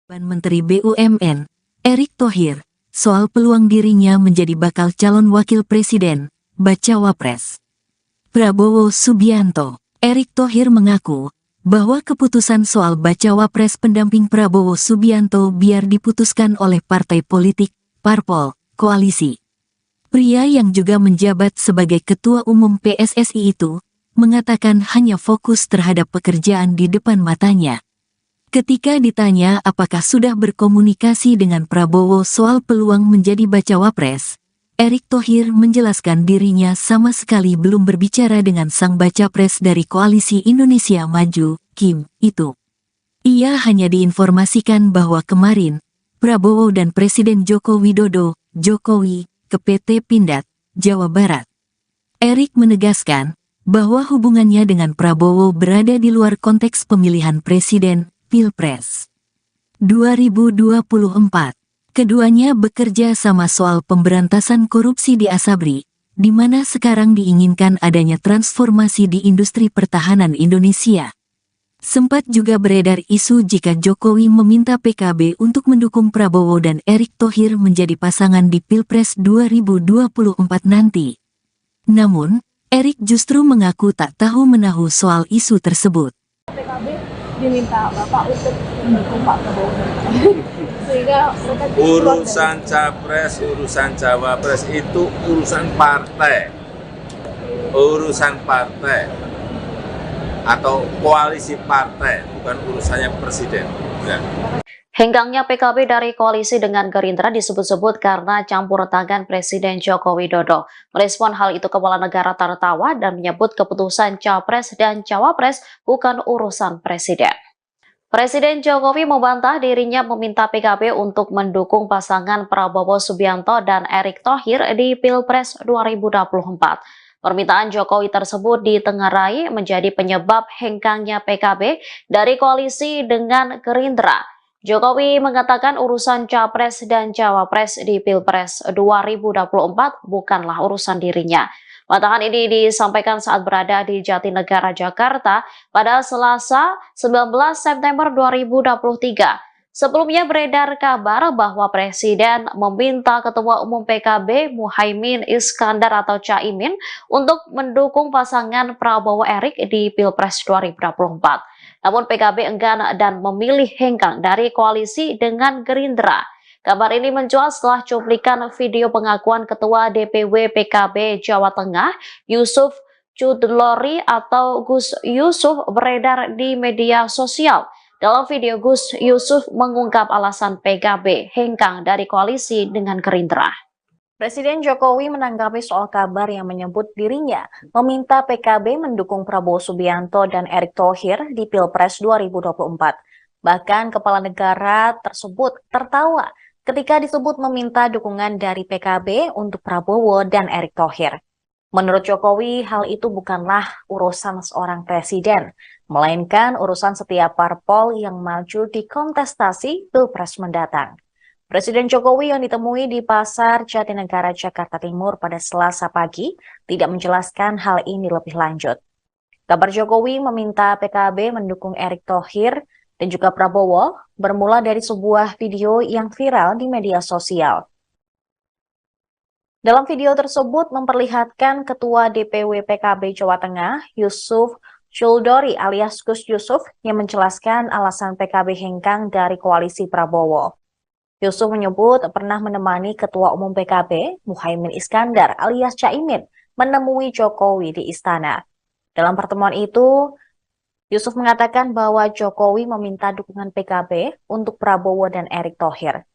Menteri BUMN, Erick Thohir, soal peluang dirinya menjadi bakal calon wakil presiden, bacawa pres. Prabowo Subianto, Erick Thohir mengaku bahwa keputusan soal bacawa pres pendamping Prabowo Subianto biar diputuskan oleh partai politik, parpol, koalisi. Pria yang juga menjabat sebagai Ketua Umum PSSI itu, mengatakan hanya fokus terhadap pekerjaan di depan matanya. Ketika ditanya apakah sudah berkomunikasi dengan Prabowo soal peluang menjadi bacawa pres, Erick Thohir menjelaskan dirinya sama sekali belum berbicara dengan sang baca pres dari Koalisi Indonesia Maju, Kim, itu. Ia hanya diinformasikan bahwa kemarin, Prabowo dan Presiden Joko Widodo, Jokowi, ke PT Pindad, Jawa Barat. Erick menegaskan bahwa hubungannya dengan Prabowo berada di luar konteks pemilihan presiden, Pilpres 2024. Keduanya bekerja sama soal pemberantasan korupsi di Asabri, di mana sekarang diinginkan adanya transformasi di industri pertahanan Indonesia. Sempat juga beredar isu jika Jokowi meminta PKB untuk mendukung Prabowo dan Erick Thohir menjadi pasangan di Pilpres 2024 nanti. Namun, Erick justru mengaku tak tahu menahu soal isu tersebut. Diminta Bapak untuk mendukung Pak Prabowo sehingga urusan capres, urusan cawapres itu urusan partai atau koalisi partai, bukan urusannya presiden. Ya. Hengkangnya PKB dari koalisi dengan Gerindra disebut-sebut karena campur tangan Presiden Joko Widodo. Merespon hal itu Kepala Negara tertawa dan menyebut keputusan Capres dan Cawapres bukan urusan Presiden. Presiden Jokowi membantah dirinya meminta PKB untuk mendukung pasangan Prabowo Subianto dan Erick Thohir di Pilpres 2024. Permintaan Jokowi tersebut ditengarai menjadi penyebab hengkangnya PKB dari koalisi dengan Gerindra. Jokowi mengatakan urusan Capres dan Cawapres di Pilpres 2024 bukanlah urusan dirinya. Bantahan ini disampaikan saat berada di Jatinegara, Jakarta pada Selasa 19 September 2023. Sebelumnya beredar kabar bahwa Presiden meminta Ketua Umum PKB Muhaimin Iskandar atau Caimin untuk mendukung pasangan Prabowo Erick di Pilpres 2024. Namun PKB enggan dan memilih hengkang dari koalisi dengan Gerindra. Kabar ini mencuat setelah cuplikan video pengakuan Ketua DPW PKB Jawa Tengah, Yusuf Chudlori atau Gus Yusuf beredar di media sosial. Dalam video, Gus Yusuf mengungkap alasan PKB hengkang dari koalisi dengan Gerindra. Presiden Jokowi menanggapi soal kabar yang menyebut dirinya meminta PKB mendukung Prabowo Subianto dan Erick Thohir di Pilpres 2024. Bahkan Kepala Negara tersebut tertawa ketika disebut meminta dukungan dari PKB untuk Prabowo dan Erick Thohir. Menurut Jokowi, hal itu bukanlah urusan seorang presiden, melainkan urusan setiap parpol yang maju di kontestasi Pilpres mendatang. Presiden Jokowi yang ditemui di Pasar Jatinegara, Jakarta Timur pada Selasa pagi tidak menjelaskan hal ini lebih lanjut. Kabar Jokowi meminta PKB mendukung Erick Thohir dan juga Prabowo bermula dari sebuah video yang viral di media sosial. Dalam video tersebut memperlihatkan Ketua DPW PKB Jawa Tengah, Yusuf Chudlori alias Gus Yusuf, yang menjelaskan alasan PKB hengkang dari koalisi Prabowo. Yusuf menyebut pernah menemani Ketua Umum PKB, Muhaimin Iskandar alias Caimin, menemui Jokowi di istana. Dalam pertemuan itu, Yusuf mengatakan bahwa Jokowi meminta dukungan PKB untuk Prabowo dan Erick Thohir.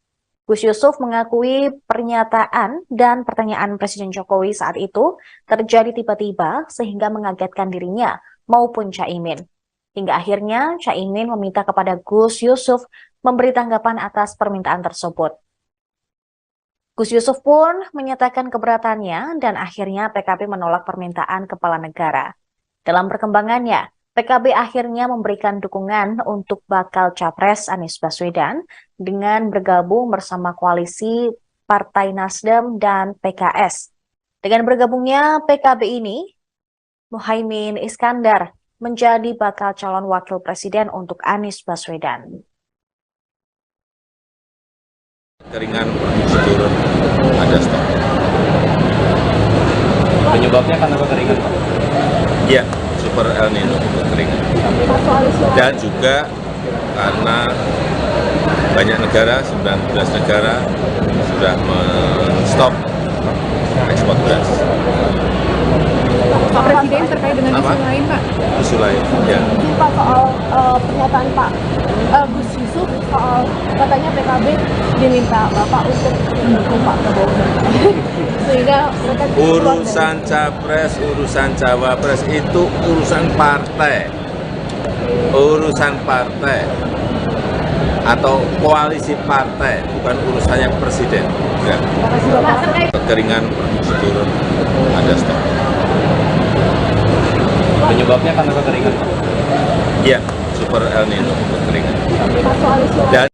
Gus Yusuf mengakui pernyataan dan pertanyaan Presiden Jokowi saat itu terjadi tiba-tiba sehingga mengagetkan dirinya maupun Caimin. Hingga akhirnya Caimin meminta kepada Gus Yusuf memberi tanggapan atas permintaan tersebut. Gus Yusuf pun menyatakan keberatannya dan akhirnya PKB menolak permintaan Kepala Negara. Dalam perkembangannya, PKB akhirnya memberikan dukungan untuk bakal Capres Anies Baswedan dengan bergabung bersama koalisi Partai Nasdem dan PKS. Dengan bergabungnya PKB ini, Muhaimin Iskandar menjadi bakal calon wakil presiden untuk Anies Baswedan. Keringan prosedur ada stok. Penyebabnya karena kekeringan, Pak? Ya, super El Nino kekeringan. Dan juga karena banyak negara, 19 negara sudah men-stop ekspor beras. Pak Presiden terkait dengan isu lain, Pak. Isu lain, ya. Mungkin Pak soal pernyataan Pak Gus Yusuf soal katanya PKB diminta Bapak untuk mendukung Pak Prabowo. Sehingga mereka Urusan capres, urusan cawapres itu urusan partai. Urusan partai atau koalisi partai, bukan urusannya presiden. Ya. Kekeringan prosedur ada stok. Penyebabnya karena kekeringan, Pak? Ya, super El Nino kekeringan. Dan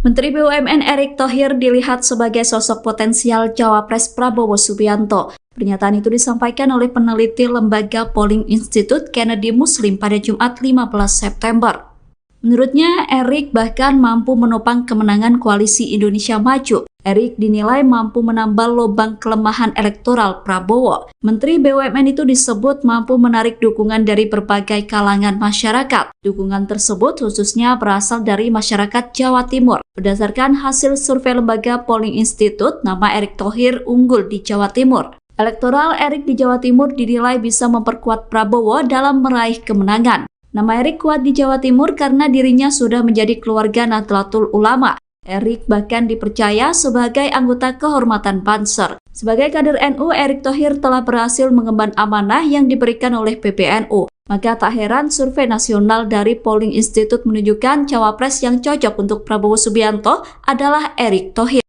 Menteri BUMN Erick Thohir dilihat sebagai sosok potensial Cawapres Prabowo Subianto. Pernyataan itu disampaikan oleh peneliti Lembaga Polling Institute Kennedy Muslim pada Jumat 15 September. Menurutnya, Erick bahkan mampu menopang kemenangan koalisi Indonesia Maju. Erick dinilai mampu menambal lubang kelemahan elektoral Prabowo. Menteri BUMN itu disebut mampu menarik dukungan dari berbagai kalangan masyarakat. Dukungan tersebut khususnya berasal dari masyarakat Jawa Timur. Berdasarkan hasil survei Lembaga Polling Institute, nama Erick Thohir unggul di Jawa Timur. Elektoral Erick di Jawa Timur dinilai bisa memperkuat Prabowo dalam meraih kemenangan. Nama Erick kuat di Jawa Timur karena dirinya sudah menjadi keluarga Nahdlatul Ulama. Erick bahkan dipercaya sebagai anggota kehormatan Banser. Sebagai kader NU, Erick Thohir telah berhasil mengemban amanah yang diberikan oleh PBNU. Maka tak heran survei nasional dari Polling Institute menunjukkan cawapres yang cocok untuk Prabowo Subianto adalah Erick Thohir.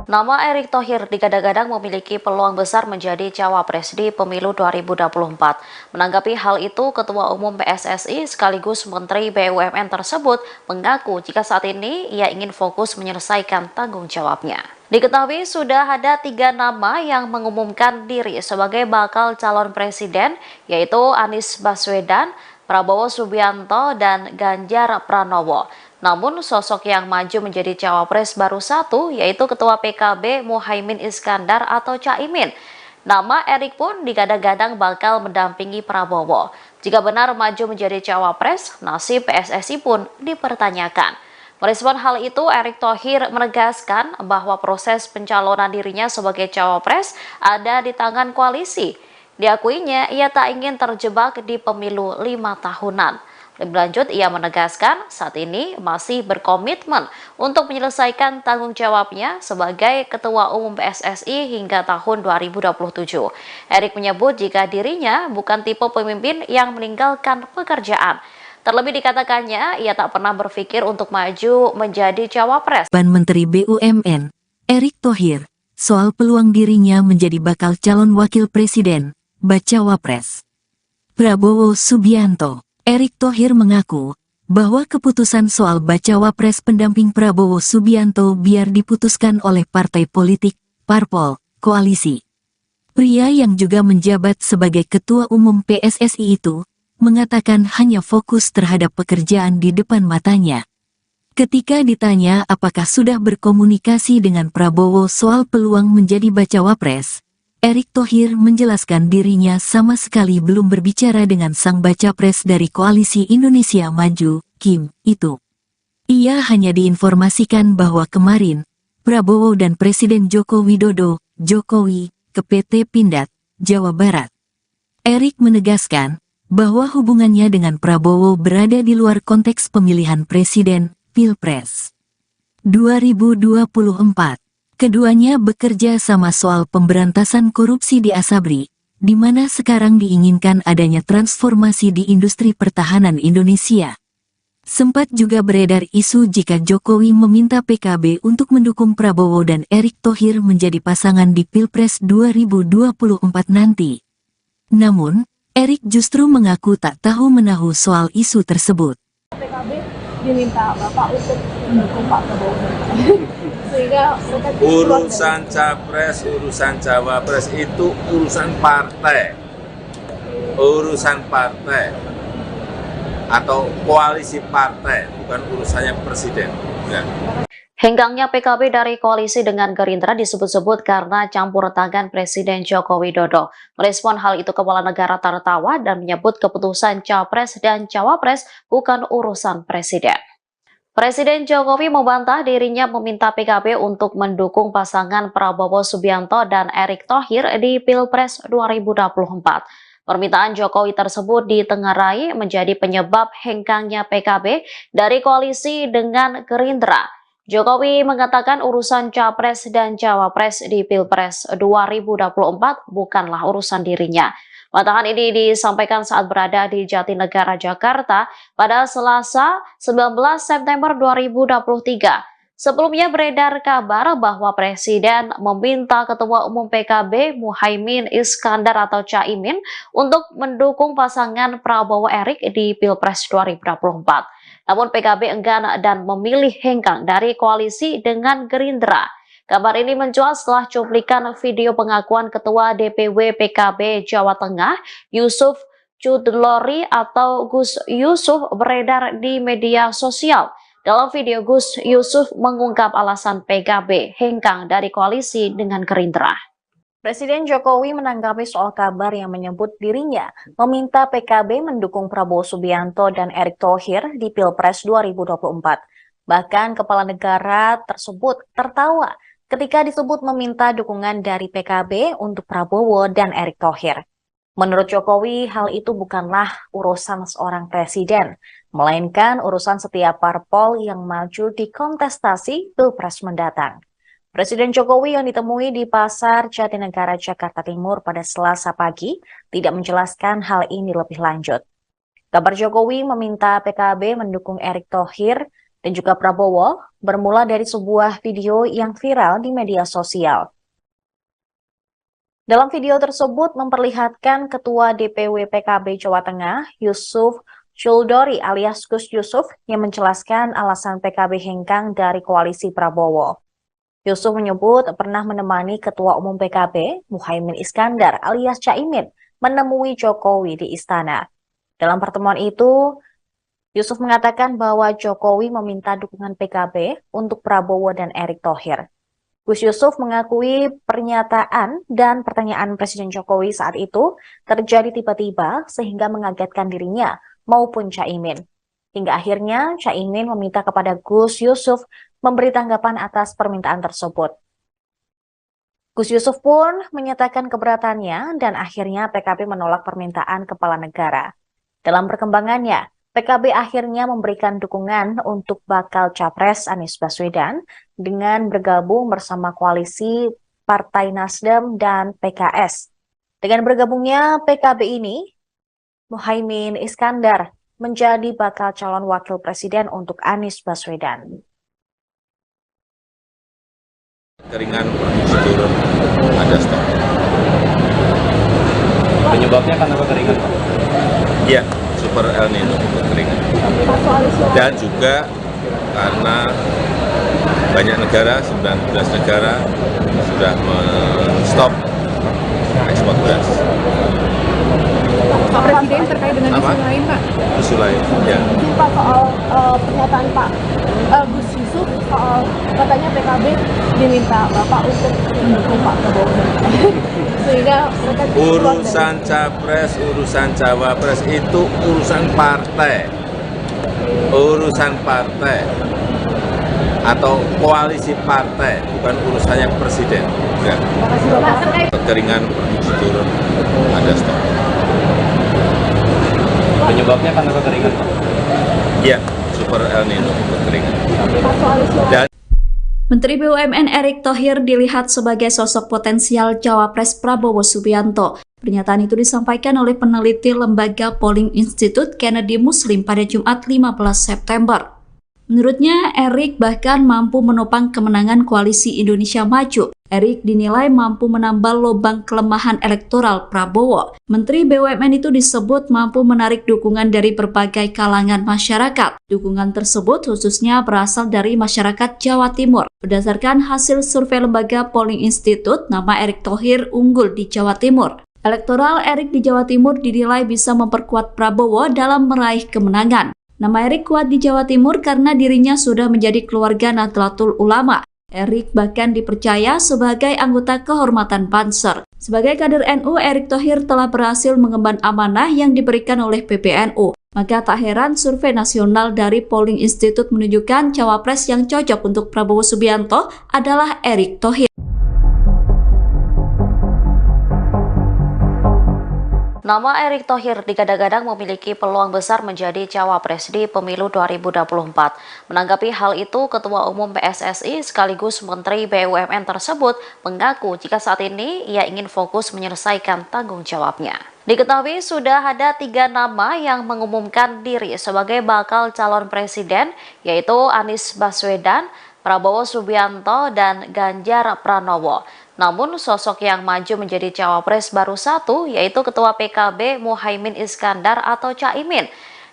Nama Erick Thohir digadang-gadang memiliki peluang besar menjadi cawapres di pemilu 2024. Menanggapi hal itu, Ketua Umum PSSI sekaligus Menteri BUMN tersebut mengaku jika saat ini ia ingin fokus menyelesaikan tanggung jawabnya. Diketahui sudah ada 3 nama yang mengumumkan diri sebagai bakal calon presiden, yaitu Anies Baswedan, Prabowo Subianto, dan Ganjar Pranowo. Namun sosok yang maju menjadi cawapres baru satu, yaitu Ketua PKB Muhaimin Iskandar atau Caimin. Nama Erick pun digadang-gadang bakal mendampingi Prabowo. Jika benar maju menjadi cawapres, nasib PSSI pun dipertanyakan. Merespon hal itu, Erick Thohir menegaskan bahwa proses pencalonan dirinya sebagai cawapres ada di tangan koalisi. Diakuinya, ia tak ingin terjebak di pemilu 5 tahunan. Lebih lanjut, ia menegaskan saat ini masih berkomitmen untuk menyelesaikan tanggung jawabnya sebagai Ketua Umum PSSI hingga tahun 2027. Erick menyebut jika dirinya bukan tipe pemimpin yang meninggalkan pekerjaan. Terlebih dikatakannya, ia tak pernah berpikir untuk maju menjadi cawapres. Menteri BUMN, Erick Thohir, soal peluang dirinya menjadi bakal calon wakil presiden, bacawa pres. Prabowo Subianto. Erick Thohir mengaku bahwa keputusan soal bacawa pres pendamping Prabowo Subianto biar diputuskan oleh partai politik, parpol, koalisi. Pria yang juga menjabat sebagai Ketua Umum PSSI itu mengatakan hanya fokus terhadap pekerjaan di depan matanya. Ketika ditanya apakah sudah berkomunikasi dengan Prabowo soal peluang menjadi bacawa pres, Erick Thohir menjelaskan dirinya sama sekali belum berbicara dengan sang baca pres dari Koalisi Indonesia Maju, Kim, itu. Ia hanya diinformasikan bahwa kemarin, Prabowo dan Presiden Joko Widodo, Jokowi, ke PT Pindad, Jawa Barat. Erick menegaskan bahwa hubungannya dengan Prabowo berada di luar konteks pemilihan presiden, Pilpres 2024. Keduanya bekerja sama soal pemberantasan korupsi di Asabri, di mana sekarang diinginkan adanya transformasi di industri pertahanan Indonesia. Sempat juga beredar isu jika Jokowi meminta PKB untuk mendukung Prabowo dan Erick Thohir menjadi pasangan di Pilpres 2024 nanti. Namun, Erick justru mengaku tak tahu menahu soal isu tersebut. PKB diminta Bapak untuk mendukung Pak Prabowo. Sehingga urusan capres, urusan cawapres itu urusan partai. Urusan partai. atau koalisi partai, bukan urusannya presiden. Ya. Henggangnya PKB dari koalisi dengan Gerindra disebut-sebut karena campur tangan Presiden Joko Widodo. Merespon hal itu Kepala Negara tertawa dan menyebut keputusan Capres dan Cawapres bukan urusan Presiden. Presiden Jokowi membantah dirinya meminta PKB untuk mendukung pasangan Prabowo Subianto dan Erick Thohir di Pilpres 2024. Permintaan Jokowi tersebut ditengarai menjadi penyebab hengkangnya PKB dari koalisi dengan Gerindra. Jokowi mengatakan urusan Capres dan Cawapres di Pilpres 2024 bukanlah urusan dirinya. Bantahan ini disampaikan saat berada di Jatinegara, Jakarta pada Selasa 19 September 2023. Sebelumnya beredar kabar bahwa Presiden meminta Ketua Umum PKB Muhaimin Iskandar atau Caimin untuk mendukung pasangan Prabowo Erick di Pilpres 2024. Namun PKB enggan dan memilih hengkang dari koalisi dengan Gerindra. Kabar ini mencuat setelah cuplikan video pengakuan Ketua DPW PKB Jawa Tengah, Yusuf Chudlori atau Gus Yusuf beredar di media sosial. Dalam video, Gus Yusuf mengungkap alasan PKB hengkang dari koalisi dengan Gerindra. Presiden Jokowi menanggapi soal kabar yang menyebut dirinya meminta PKB mendukung Prabowo Subianto dan Erick Thohir di Pilpres 2024. Bahkan Kepala Negara tersebut tertawa ketika disebut meminta dukungan dari PKB untuk Prabowo dan Erick Thohir. Menurut Jokowi, hal itu bukanlah urusan seorang presiden, melainkan urusan setiap parpol yang maju di kontestasi Pilpres mendatang. Presiden Jokowi yang ditemui di Pasar Jatinegara, Jakarta Timur pada Selasa pagi tidak menjelaskan hal ini lebih lanjut. Kabar Jokowi meminta PKB mendukung Erick Thohir dan juga Prabowo bermula dari sebuah video yang viral di media sosial. Dalam video tersebut memperlihatkan Ketua DPW PKB Jawa Tengah, Yusuf Chudlori alias Gus Yusuf, yang menjelaskan alasan PKB hengkang dari koalisi Prabowo. Yusuf menyebut pernah menemani Ketua Umum PKB, Muhaimin Iskandar alias Caimin, menemui Jokowi di istana. Dalam pertemuan itu, Yusuf mengatakan bahwa Jokowi meminta dukungan PKB untuk Prabowo dan Erick Thohir. Gus Yusuf mengakui pernyataan dan pertanyaan Presiden Jokowi saat itu terjadi tiba-tiba sehingga mengagetkan dirinya maupun Caimin. Hingga akhirnya Caimin meminta kepada Gus Yusuf memberi tanggapan atas permintaan tersebut. Gus Yusuf pun menyatakan keberatannya dan akhirnya PKB menolak permintaan Kepala Negara. Dalam perkembangannya, PKB akhirnya memberikan dukungan untuk bakal Capres Anies Baswedan dengan bergabung bersama koalisi Partai Nasdem dan PKS. Dengan bergabungnya PKB ini, Muhaimin Iskandar menjadi bakal calon wakil presiden untuk Anies Baswedan. Keringan produksi turun, ada stok. Penyebabnya karena kekeringan, Pak? Iya, super El Nino, kekeringan. Dan juga karena banyak negara, 19 negara sudah men-stop ekspor beras. Pak Presiden terkait dengan isu lain, Pak. Isu lain, ya. Pak, soal pernyataan Pak Gus Yusuf soal katanya PKB diminta Bapak untuk mendukung Pak Prabowo. Sehingga Urusan Capres, urusan Cawapres itu urusan partai. Urusan partai atau koalisi partai, bukan urusannya presiden. Ya. Kekeringan produksi turun, ada stok. Penyebabnya karena kekeringan, Pak? Iya, super El Nino, kekeringan. Dan Menteri BUMN Erick Thohir dilihat sebagai sosok potensial Cawapres Prabowo Subianto. Pernyataan itu disampaikan oleh peneliti Lembaga Polling Institute Kennedy Muslim pada Jumat 15 September. Menurutnya, Erick bahkan mampu menopang kemenangan koalisi Indonesia Maju. Erick dinilai mampu menambal lubang kelemahan elektoral Prabowo. Menteri BUMN itu disebut mampu menarik dukungan dari berbagai kalangan masyarakat. Dukungan tersebut khususnya berasal dari masyarakat Jawa Timur. Berdasarkan hasil survei Lembaga Polling Institute, nama Erick Thohir unggul di Jawa Timur. Elektoral Erik di Jawa Timur dinilai bisa memperkuat Prabowo dalam meraih kemenangan. Nama Erik kuat di Jawa Timur karena dirinya sudah menjadi keluarga Nahdlatul Ulama. Erik bahkan dipercaya sebagai anggota kehormatan Banser. Sebagai kader NU, Erik Thohir telah berhasil mengemban amanah yang diberikan oleh PBNU. Maka tak heran survei nasional dari Polling Institute menunjukkan cawapres yang cocok untuk Prabowo Subianto adalah Erik Thohir. Nama Erik Thohir digadang-gadang memiliki peluang besar menjadi cawapres di pemilu 2024. Menanggapi hal itu, Ketua Umum PSSI sekaligus Menteri BUMN tersebut mengaku jika saat ini ia ingin fokus menyelesaikan tanggung jawabnya. Diketahui sudah ada 3 nama yang mengumumkan diri sebagai bakal calon presiden, yaitu Anies Baswedan, Prabowo Subianto, dan Ganjar Pranowo. Namun sosok yang maju menjadi cawapres baru satu, yaitu Ketua PKB Muhaimin Iskandar atau Caimin.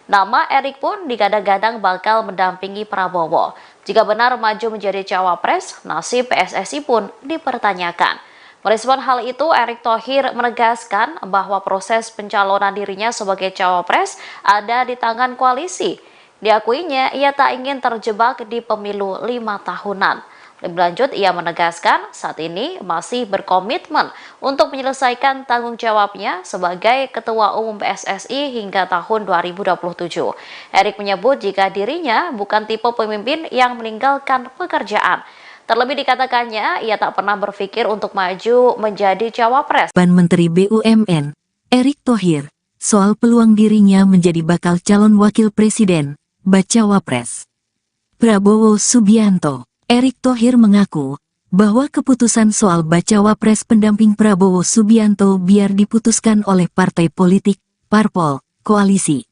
Nama Erik pun digadang-gadang bakal mendampingi Prabowo. Jika benar maju menjadi cawapres, nasib PSSI pun dipertanyakan. Merespon hal itu, Erik Thohir menegaskan bahwa proses pencalonan dirinya sebagai cawapres ada di tangan koalisi. Diakuinya, ia tak ingin terjebak di pemilu 5 tahunan. Lebih lanjut, ia menegaskan saat ini masih berkomitmen untuk menyelesaikan tanggung jawabnya sebagai Ketua Umum PSSI hingga tahun 2027. Erik menyebut jika dirinya bukan tipe pemimpin yang meninggalkan pekerjaan. Terlebih dikatakannya, ia tak pernah berpikir untuk maju menjadi cawapres. Menteri BUMN, Erik Thohir, soal peluang dirinya menjadi bakal calon wakil presiden, bacawa pres. Prabowo Subianto. Erik Thohir mengaku bahwa keputusan soal bacawa pres pendamping Prabowo Subianto biar diputuskan oleh partai politik, parpol, koalisi.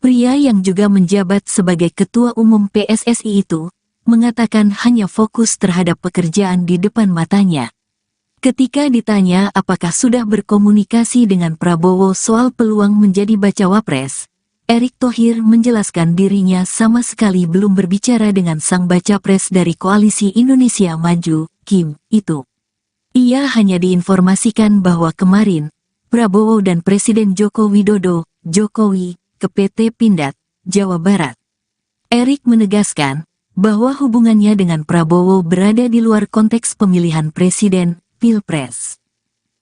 Pria yang juga menjabat sebagai Ketua Umum PSSI itu mengatakan hanya fokus terhadap pekerjaan di depan matanya. Ketika ditanya apakah sudah berkomunikasi dengan Prabowo soal peluang menjadi bacawa pres, Erik Thohir menjelaskan dirinya sama sekali belum berbicara dengan sang baca pres dari Koalisi Indonesia Maju, Kim, itu. Ia hanya diinformasikan bahwa kemarin, Prabowo dan Presiden Joko Widodo, Jokowi, ke PT Pindad, Jawa Barat. Erik menegaskan bahwa hubungannya dengan Prabowo berada di luar konteks pemilihan presiden, Pilpres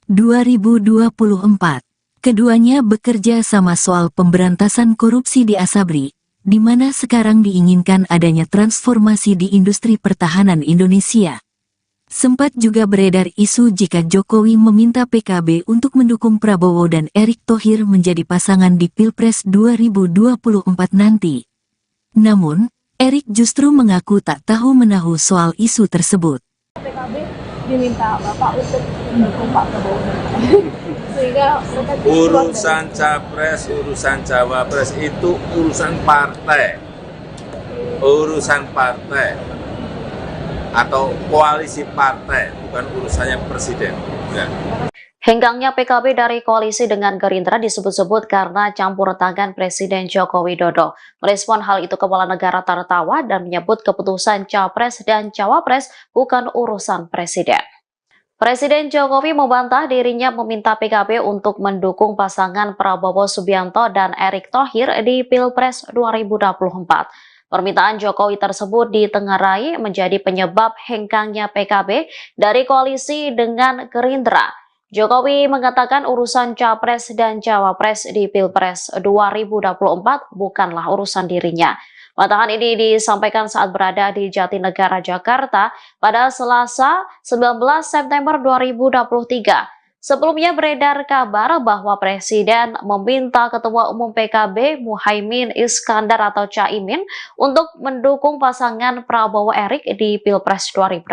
2024. Keduanya bekerja sama soal pemberantasan korupsi di Asabri, di mana sekarang diinginkan adanya transformasi di industri pertahanan Indonesia. Sempat juga beredar isu jika Jokowi meminta PKB untuk mendukung Prabowo dan Erik Thohir menjadi pasangan di Pilpres 2024 nanti. Namun, Erik justru mengaku tak tahu menahu soal isu tersebut. PKB diminta Bapak untuk mendukung Pak Prabowo. Sehingga Urusan capres, urusan cawapres itu urusan partai. Urusan partai atau koalisi partai, bukan urusannya presiden. Ya. Hengkangnya PKB dari koalisi dengan Gerindra disebut-sebut karena campur tangan Presiden Joko Widodo. Merespon hal itu Kepala Negara tertawa dan menyebut keputusan capres dan cawapres bukan urusan presiden. Presiden Jokowi membantah dirinya meminta PKB untuk mendukung pasangan Prabowo Subianto dan Erik Thohir di Pilpres 2024. Permintaan Jokowi tersebut ditengarai menjadi penyebab hengkangnya PKB dari koalisi dengan Gerindra. Jokowi mengatakan urusan capres dan cawapres di Pilpres 2024 bukanlah urusan dirinya. Bantahan ini disampaikan saat berada di Jatinegara, Jakarta pada Selasa 19 September 2023. Sebelumnya beredar kabar bahwa Presiden meminta Ketua Umum PKB Muhaimin Iskandar atau Caimin untuk mendukung pasangan Prabowo Erik di Pilpres 2024.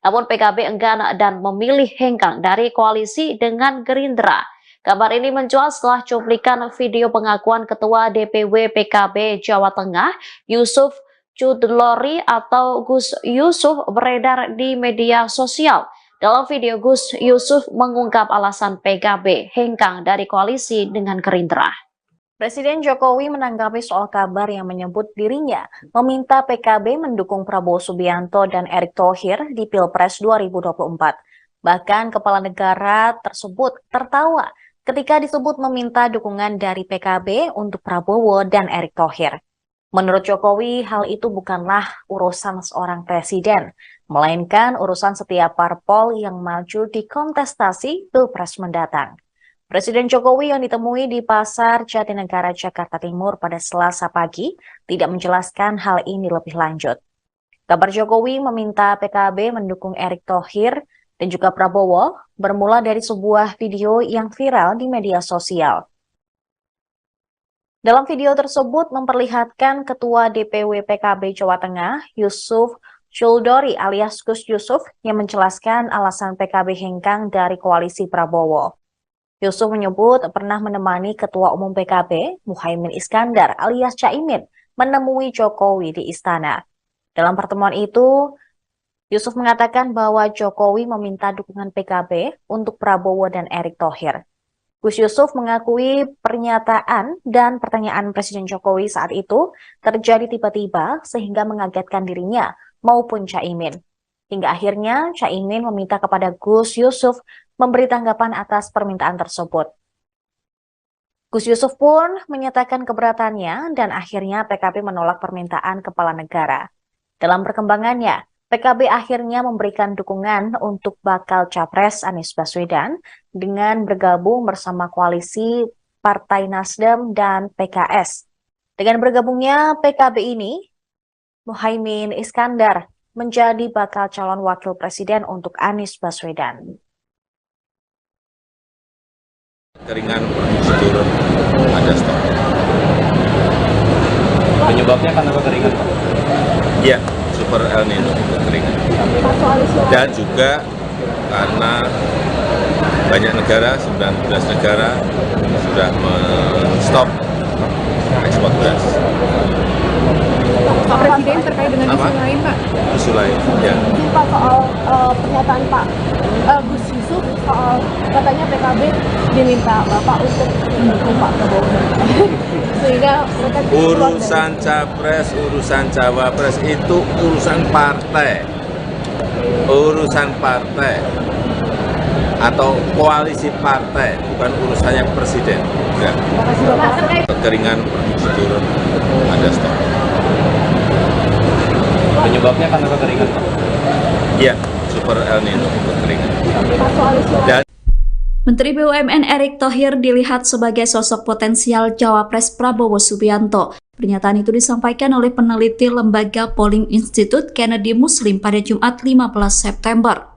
Namun PKB enggan dan memilih hengkang dari koalisi dengan Gerindra. Kabar ini mencuat setelah cuplikan video pengakuan Ketua DPW PKB Jawa Tengah, Yusuf Chudlori atau Gus Yusuf beredar di media sosial. Dalam video, Gus Yusuf mengungkap alasan PKB hengkang dari koalisi dengan Gerindra. Presiden Jokowi menanggapi soal kabar yang menyebut dirinya meminta PKB mendukung Prabowo Subianto dan Erik Thohir di Pilpres 2024. Bahkan kepala negara tersebut tertawa ketika disebut meminta dukungan dari PKB untuk Prabowo dan Erick Thohir. Menurut Jokowi, hal itu bukanlah urusan seorang presiden, melainkan urusan setiap parpol yang maju di kontestasi Pilpres mendatang. Presiden Jokowi yang ditemui di Pasar Jatinegara, Jakarta Timur pada Selasa pagi tidak menjelaskan hal ini lebih lanjut. Kabar Jokowi meminta PKB mendukung Erick Thohir dan juga Prabowo bermula dari sebuah video yang viral di media sosial. Dalam video tersebut memperlihatkan Ketua DPW PKB Jawa Tengah, Yusuf Shuldori alias Gus Yusuf, yang menjelaskan alasan PKB hengkang dari koalisi Prabowo. Yusuf menyebut pernah menemani Ketua Umum PKB, Muhaimin Iskandar alias Caimin, menemui Jokowi di istana. Dalam pertemuan itu, Yusuf mengatakan bahwa Jokowi meminta dukungan PKB untuk Prabowo dan Erick Thohir. Gus Yusuf mengakui pernyataan dan pertanyaan Presiden Jokowi saat itu terjadi tiba-tiba sehingga mengagetkan dirinya maupun Caimin. Hingga akhirnya Caimin meminta kepada Gus Yusuf memberi tanggapan atas permintaan tersebut. Gus Yusuf pun menyatakan keberatannya dan akhirnya PKB menolak permintaan kepala negara. Dalam perkembangannya, PKB akhirnya memberikan dukungan untuk bakal Capres Anies Baswedan dengan bergabung bersama koalisi Partai Nasdem dan PKS. Dengan bergabungnya PKB ini, Muhaimin Iskandar menjadi bakal calon wakil presiden untuk Anies Baswedan. Keringan prosedur ada stok. Penyebabnya karena kekeringan, Pak? Iya, super El Nino kekeringan. Dan juga karena banyak negara, 19 negara sudah men-stop ekspor beras. Pak Presiden terkait dengan isu lain, Pak. Isu lain, ya. Pak, soal pernyataan Pak Gus Yusuf soal katanya PKB diminta Bapak untuk mendukung Pak Prabowo. Sehingga mereka Urusan Capres, urusan Cawapres itu urusan partai. Urusan partai atau koalisi partai, bukan urusannya presiden. Enggak. Kekeringan prosedur ada stok. Penyebabnya karena kekeringan, Pak? Iya, super El Nino kekeringan. Dan Menteri BUMN Erick Thohir dilihat sebagai sosok potensial Cawapres Prabowo Subianto. Pernyataan itu disampaikan oleh peneliti Lembaga Polling Institute Kennedy Muslim pada Jumat 15 September.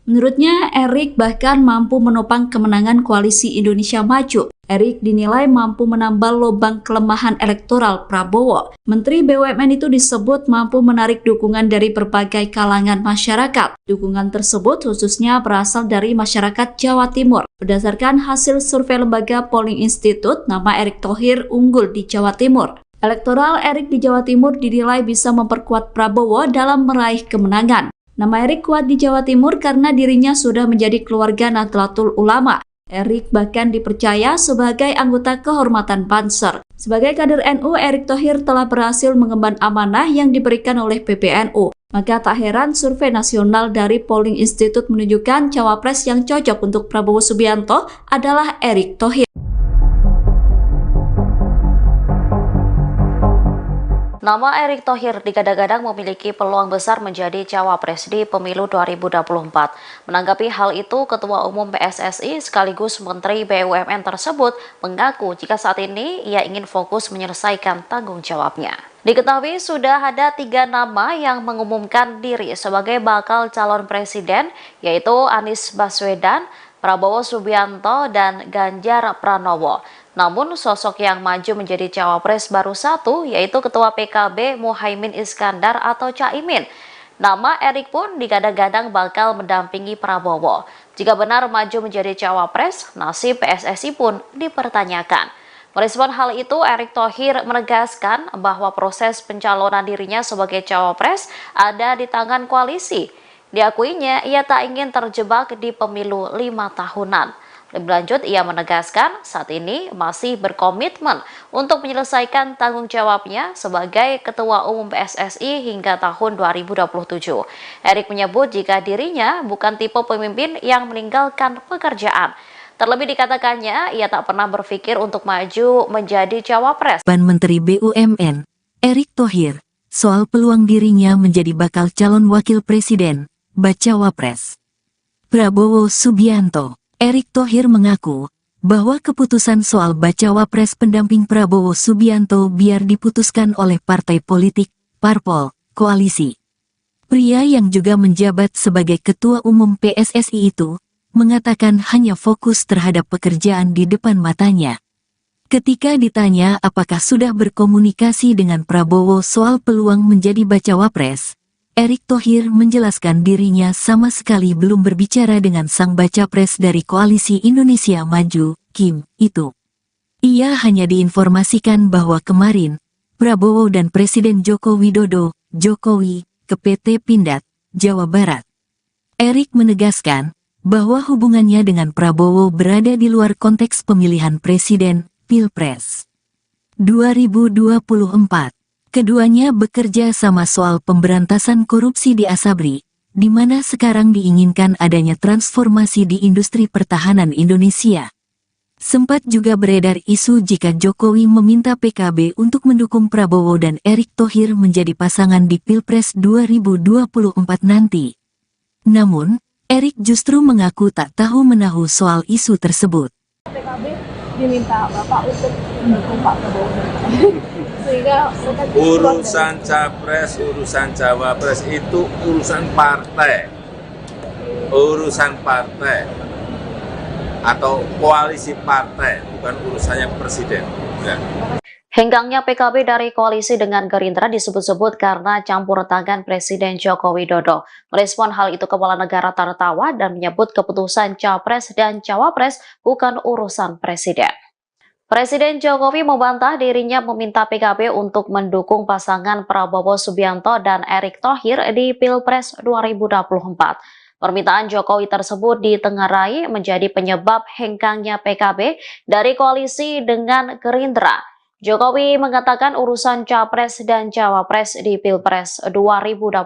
Menurutnya, Erick bahkan mampu menopang kemenangan koalisi Indonesia Maju. Erick dinilai mampu menambal lubang kelemahan elektoral Prabowo. Menteri BUMN itu disebut mampu menarik dukungan dari berbagai kalangan masyarakat. Dukungan tersebut khususnya berasal dari masyarakat Jawa Timur. Berdasarkan hasil survei Lembaga Polling Institute, nama Erick Thohir unggul di Jawa Timur. Elektoral Erick di Jawa Timur dinilai bisa memperkuat Prabowo dalam meraih kemenangan. Nama Erick kuat di Jawa Timur karena dirinya sudah menjadi keluarga Nahdlatul Ulama. Erick bahkan dipercaya sebagai anggota kehormatan Banser. Sebagai kader NU, Erick Thohir telah berhasil mengemban amanah yang diberikan oleh PBNU. Maka tak heran survei nasional dari Polling Institute menunjukkan cawapres yang cocok untuk Prabowo Subianto adalah Erick Thohir. Nama Erick Thohir digadang-gadang memiliki peluang besar menjadi cawapres di pemilu 2024. Menanggapi hal itu, Ketua Umum PSSI sekaligus Menteri BUMN tersebut mengaku jika saat ini ia ingin fokus menyelesaikan tanggung jawabnya. Diketahui sudah ada 3 nama yang mengumumkan diri sebagai bakal calon presiden, yaitu Anies Baswedan, Prabowo Subianto, dan Ganjar Pranowo. Namun sosok yang maju menjadi cawapres baru satu, yaitu Ketua PKB Muhaimin Iskandar atau Caimin. Nama Erick pun digadang-gadang bakal mendampingi Prabowo. Jika benar maju menjadi cawapres, nasib PSSI pun dipertanyakan. Merespon hal itu, Erick Thohir menegaskan bahwa proses pencalonan dirinya sebagai cawapres ada di tangan koalisi. Diakuinya, ia tak ingin terjebak di pemilu 5 tahunan. Lebih lanjut, ia menegaskan saat ini masih berkomitmen untuk menyelesaikan tanggung jawabnya sebagai Ketua Umum PSSI hingga tahun 2027. Erik menyebut jika dirinya bukan tipe pemimpin yang meninggalkan pekerjaan. Terlebih dikatakannya, ia tak pernah berpikir untuk maju menjadi cawapres. Menteri BUMN, Erick Thohir, soal peluang dirinya menjadi bakal calon wakil presiden, bacawa pres. Prabowo Subianto. Erick Thohir mengaku bahwa keputusan soal bacawa pres pendamping Prabowo Subianto biar diputuskan oleh partai politik, parpol, koalisi. Pria yang juga menjabat sebagai Ketua Umum PSSI itu mengatakan hanya fokus terhadap pekerjaan di depan matanya. Ketika ditanya apakah sudah berkomunikasi dengan Prabowo soal peluang menjadi bacawa pres, Erick Thohir menjelaskan dirinya sama sekali belum berbicara dengan sang baca pres dari Koalisi Indonesia Maju, Kim, itu. Ia hanya diinformasikan bahwa kemarin, Prabowo dan Presiden Joko Widodo, Jokowi, ke PT Pindad, Jawa Barat. Erick menegaskan bahwa hubungannya dengan Prabowo berada di luar konteks pemilihan presiden, Pilpres 2024. Keduanya bekerja sama soal pemberantasan korupsi di Asabri, di mana sekarang diinginkan adanya transformasi di industri pertahanan Indonesia. Sempat juga beredar isu jika Jokowi meminta PKB untuk mendukung Prabowo dan Erick Thohir menjadi pasangan di Pilpres 2024 nanti. Namun, Erick justru mengaku tak tahu menahu soal isu tersebut. PKB diminta Bapak untuk mendukung Pak Prabowo. Sehingga Urusan capres, urusan cawapres itu urusan partai. Urusan partai atau koalisi partai, bukan urusannya presiden. Ya. Hengkangnya PKB dari koalisi dengan Gerindra disebut-sebut karena campur tangan Presiden Joko Widodo. Merespon hal itu, Kepala Negara tertawa dan menyebut keputusan Capres dan Cawapres bukan urusan Presiden. Presiden Jokowi membantah dirinya meminta PKB untuk mendukung pasangan Prabowo Subianto dan Erick Thohir di Pilpres 2024. Permintaan Jokowi tersebut ditengarai menjadi penyebab hengkangnya PKB dari koalisi dengan Gerindra. Jokowi mengatakan urusan Capres dan Cawapres di Pilpres 2024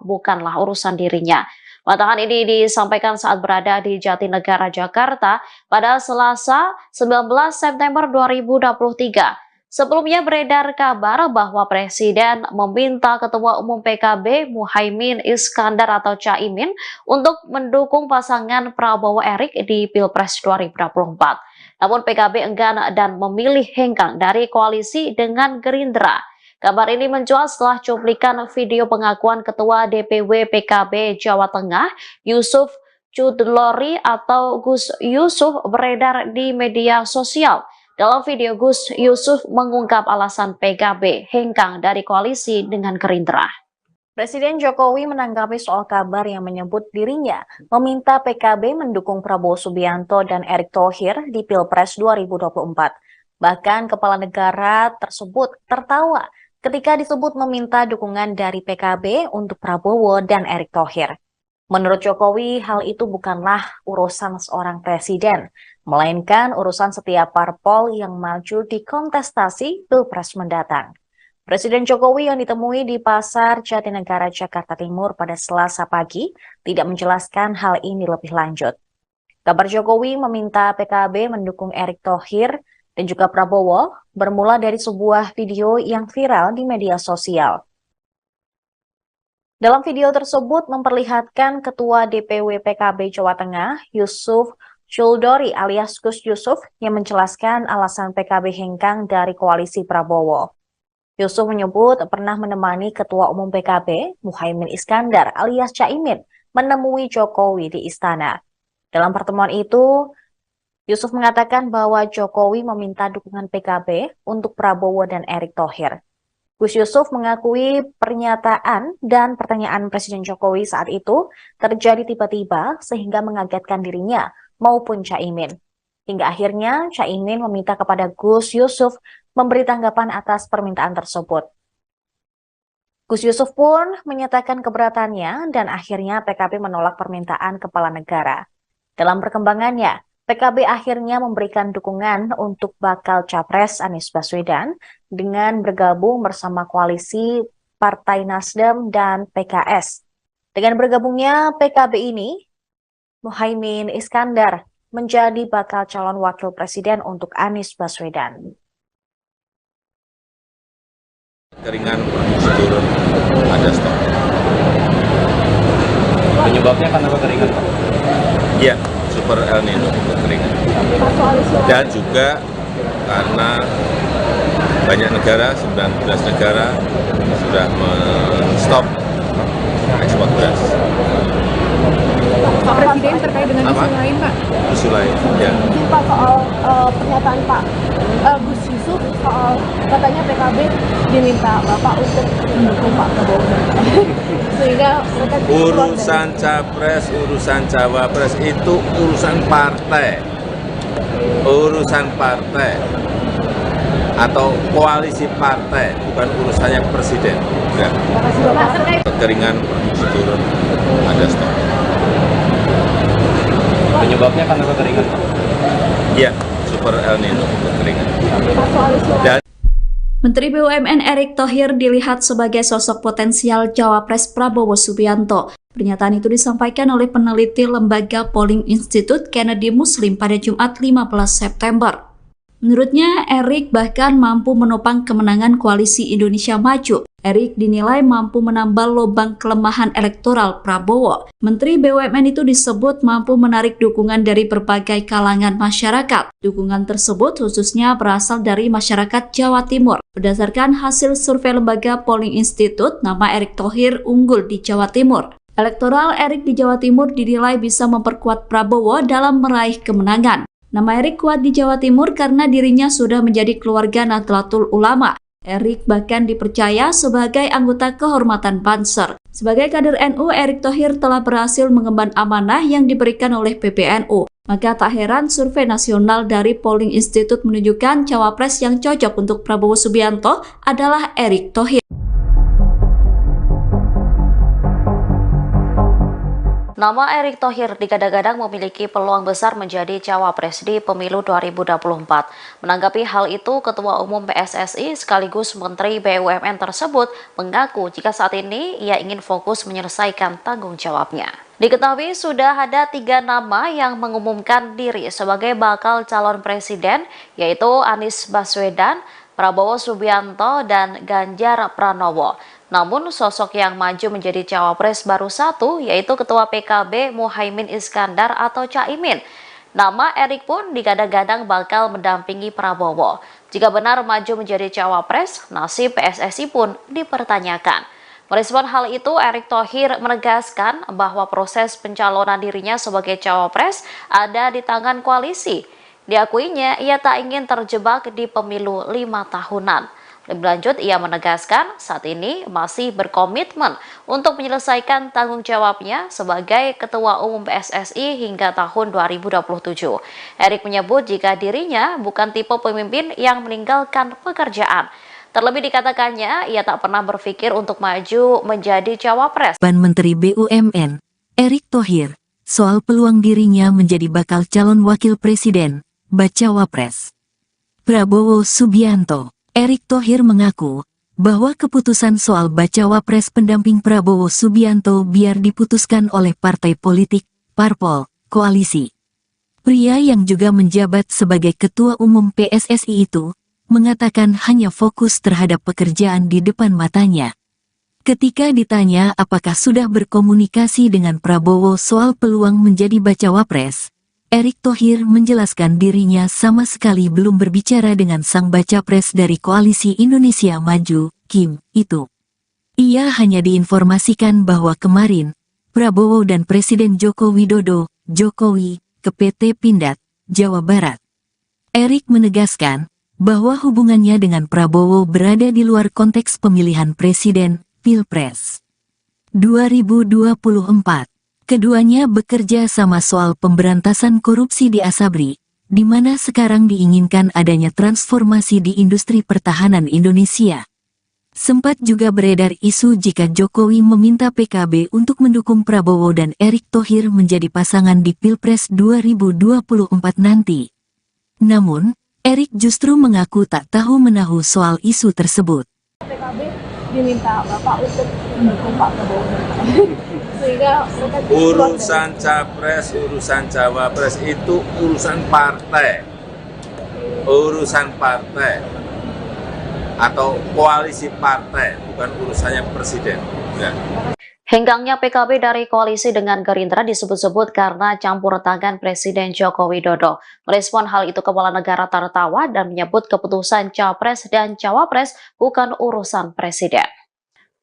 bukanlah urusan dirinya. Bantahan ini disampaikan saat berada di Jatinegara, Jakarta pada Selasa 19 September 2023. Sebelumnya beredar kabar bahwa Presiden meminta Ketua Umum PKB Muhaimin Iskandar atau Caimin untuk mendukung pasangan Prabowo Erick di Pilpres 2024. Namun PKB enggan dan memilih hengkang dari koalisi dengan Gerindra. Kabar ini mencuat setelah cuplikan video pengakuan Ketua DPW PKB Jawa Tengah, Yusuf Chudlori atau Gus Yusuf beredar di media sosial. Dalam video, Gus Yusuf mengungkap alasan PKB hengkang dari koalisi dengan Gerindra. Presiden Jokowi menanggapi soal kabar yang menyebut dirinya meminta PKB mendukung Prabowo Subianto dan Erick Thohir di Pilpres 2024. Bahkan Kepala Negara tersebut tertawa ketika disebut meminta dukungan dari PKB untuk Prabowo dan Erick Thohir. Menurut Jokowi, hal itu bukanlah urusan seorang presiden, melainkan urusan setiap parpol yang maju di kontestasi Pilpres mendatang. Presiden Jokowi yang ditemui di Pasar Jatinegara, Jakarta Timur pada Selasa pagi tidak menjelaskan hal ini lebih lanjut. Kabar Jokowi meminta PKB mendukung Erick Thohir dan juga Prabowo bermula dari sebuah video yang viral di media sosial. Dalam video tersebut memperlihatkan Ketua DPW PKB Jawa Tengah, Yusuf Chudlori alias Gus Yusuf, yang menjelaskan alasan PKB hengkang dari koalisi Prabowo. Yusuf menyebut pernah menemani Ketua Umum PKB, Muhaimin Iskandar alias Caimin, menemui Jokowi di istana. Dalam pertemuan itu, Yusuf mengatakan bahwa Jokowi meminta dukungan PKB untuk Prabowo dan Erick Thohir. Gus Yusuf mengakui pernyataan dan pertanyaan Presiden Jokowi saat itu terjadi tiba-tiba sehingga mengagetkan dirinya maupun Caimin. Hingga akhirnya Caimin meminta kepada Gus Yusuf memberi tanggapan atas permintaan tersebut. Gus Yusuf pun menyatakan keberatannya dan akhirnya PKB menolak permintaan Kepala Negara. Dalam perkembangannya, PKB akhirnya memberikan dukungan untuk bakal Capres Anies Baswedan dengan bergabung bersama koalisi Partai Nasdem dan PKS. Dengan bergabungnya PKB ini, Muhaimin Iskandar menjadi bakal calon wakil presiden untuk Anies Baswedan. Keringan produksi turun, ada stok. Penyebabnya karena kekeringan, Pak? Iya, super El Nino, kekeringan. Dan juga karena banyak negara, 19 negara sudah men-stop ekspor beras. Pak Presiden terkait dengan Apa? isu lain, Pak. Isu lain, ya. Izin Pak soal pernyataan Pak Gus Yusuf soal katanya PKB diminta Bapak untuk mendukung Pak Prabowo. Sehingga mereka Urusan capres, urusan cawapres itu urusan partai. Urusan partai atau koalisi partai, bukan urusannya presiden. Enggak. Kekeringan produksi turun, ada stok. Penyebabnya karena kekeringan, Pak? Iya, super El Nino, kekeringan. Dan Menteri BUMN Erick Thohir dilihat sebagai sosok potensial Cawapres Prabowo Subianto. Pernyataan itu disampaikan oleh peneliti Lembaga Polling Institute Kennedy Muslim pada Jumat 15 September. Menurutnya, Erick bahkan mampu menopang kemenangan koalisi Indonesia Maju. Erick dinilai mampu menambal lubang kelemahan elektoral Prabowo. Menteri BUMN itu disebut mampu menarik dukungan dari berbagai kalangan masyarakat. Dukungan tersebut khususnya berasal dari masyarakat Jawa Timur. Berdasarkan hasil survei Lembaga Polling Institute, nama Erick Thohir unggul di Jawa Timur. Elektoral Erick di Jawa Timur dinilai bisa memperkuat Prabowo dalam meraih kemenangan. Nama Erick kuat di Jawa Timur karena dirinya sudah menjadi keluarga Nahdlatul Ulama. Erick bahkan dipercaya sebagai anggota kehormatan Banser. Sebagai kader NU, Erick Thohir telah berhasil mengemban amanah yang diberikan oleh PBNU. Maka tak heran survei nasional dari Polling Institute menunjukkan cawapres yang cocok untuk Prabowo Subianto adalah Erick Thohir. Nama Erick Thohir digadang-gadang memiliki peluang besar menjadi cawapres di pemilu 2024. Menanggapi hal itu, Ketua Umum PSSI sekaligus Menteri BUMN tersebut mengaku jika saat ini ia ingin fokus menyelesaikan tanggung jawabnya. Diketahui sudah ada 3 nama yang mengumumkan diri sebagai bakal calon presiden, yaitu Anies Baswedan, Prabowo Subianto, dan Ganjar Pranowo. Namun sosok yang maju menjadi cawapres baru satu, yaitu Ketua PKB Muhaimin Iskandar atau Caimin. Nama Erick pun digadang-gadang bakal mendampingi Prabowo. Jika benar maju menjadi cawapres, nasib PSSI pun dipertanyakan. Merespon hal itu, Erick Thohir menegaskan bahwa proses pencalonan dirinya sebagai cawapres ada di tangan koalisi. Diakuinya, ia tak ingin terjebak di pemilu 5 tahunan. Lebih lanjut, ia menegaskan saat ini masih berkomitmen untuk menyelesaikan tanggung jawabnya sebagai Ketua Umum PSSI hingga tahun 2027. Erick menyebut jika dirinya bukan tipe pemimpin yang meninggalkan pekerjaan. Terlebih dikatakannya, ia tak pernah berpikir untuk maju menjadi cawapres. Menteri BUMN, Erick Thohir, soal peluang dirinya menjadi bakal calon wakil presiden, bacawa pres. Prabowo Subianto. Erick Thohir mengaku bahwa keputusan soal bacawa pres pendamping Prabowo Subianto biar diputuskan oleh partai politik, parpol, koalisi. Pria yang juga menjabat sebagai Ketua Umum PSSI itu mengatakan hanya fokus terhadap pekerjaan di depan matanya. Ketika ditanya apakah sudah berkomunikasi dengan Prabowo soal peluang menjadi bacawa pres, Erick Thohir menjelaskan dirinya sama sekali belum berbicara dengan sang baca pres dari Koalisi Indonesia Maju, Kim, itu. Ia hanya diinformasikan bahwa kemarin, Prabowo dan Presiden Joko Widodo, Jokowi, ke PT Pindad, Jawa Barat. Erick menegaskan bahwa hubungannya dengan Prabowo berada di luar konteks pemilihan presiden, Pilpres 2024. Keduanya bekerja sama soal pemberantasan korupsi di Asabri, di mana sekarang diinginkan adanya transformasi di industri pertahanan Indonesia. Sempat juga beredar isu jika Jokowi meminta PKB untuk mendukung Prabowo dan Erick Thohir menjadi pasangan di Pilpres 2024 nanti. Namun, Erick justru mengaku tak tahu menahu soal isu tersebut. PKB diminta Bapak untuk mendukung Pak Prabowo sehingga mereka Urusan capres, urusan cawapres itu urusan partai. Urusan partai atau koalisi partai, bukan urusannya presiden. Ya. Hengkangnya PKB dari koalisi dengan Gerindra disebut-sebut karena campur tangan Presiden Joko Widodo. Merespon hal itu Kepala Negara tertawa dan menyebut keputusan Capres dan Cawapres bukan urusan Presiden.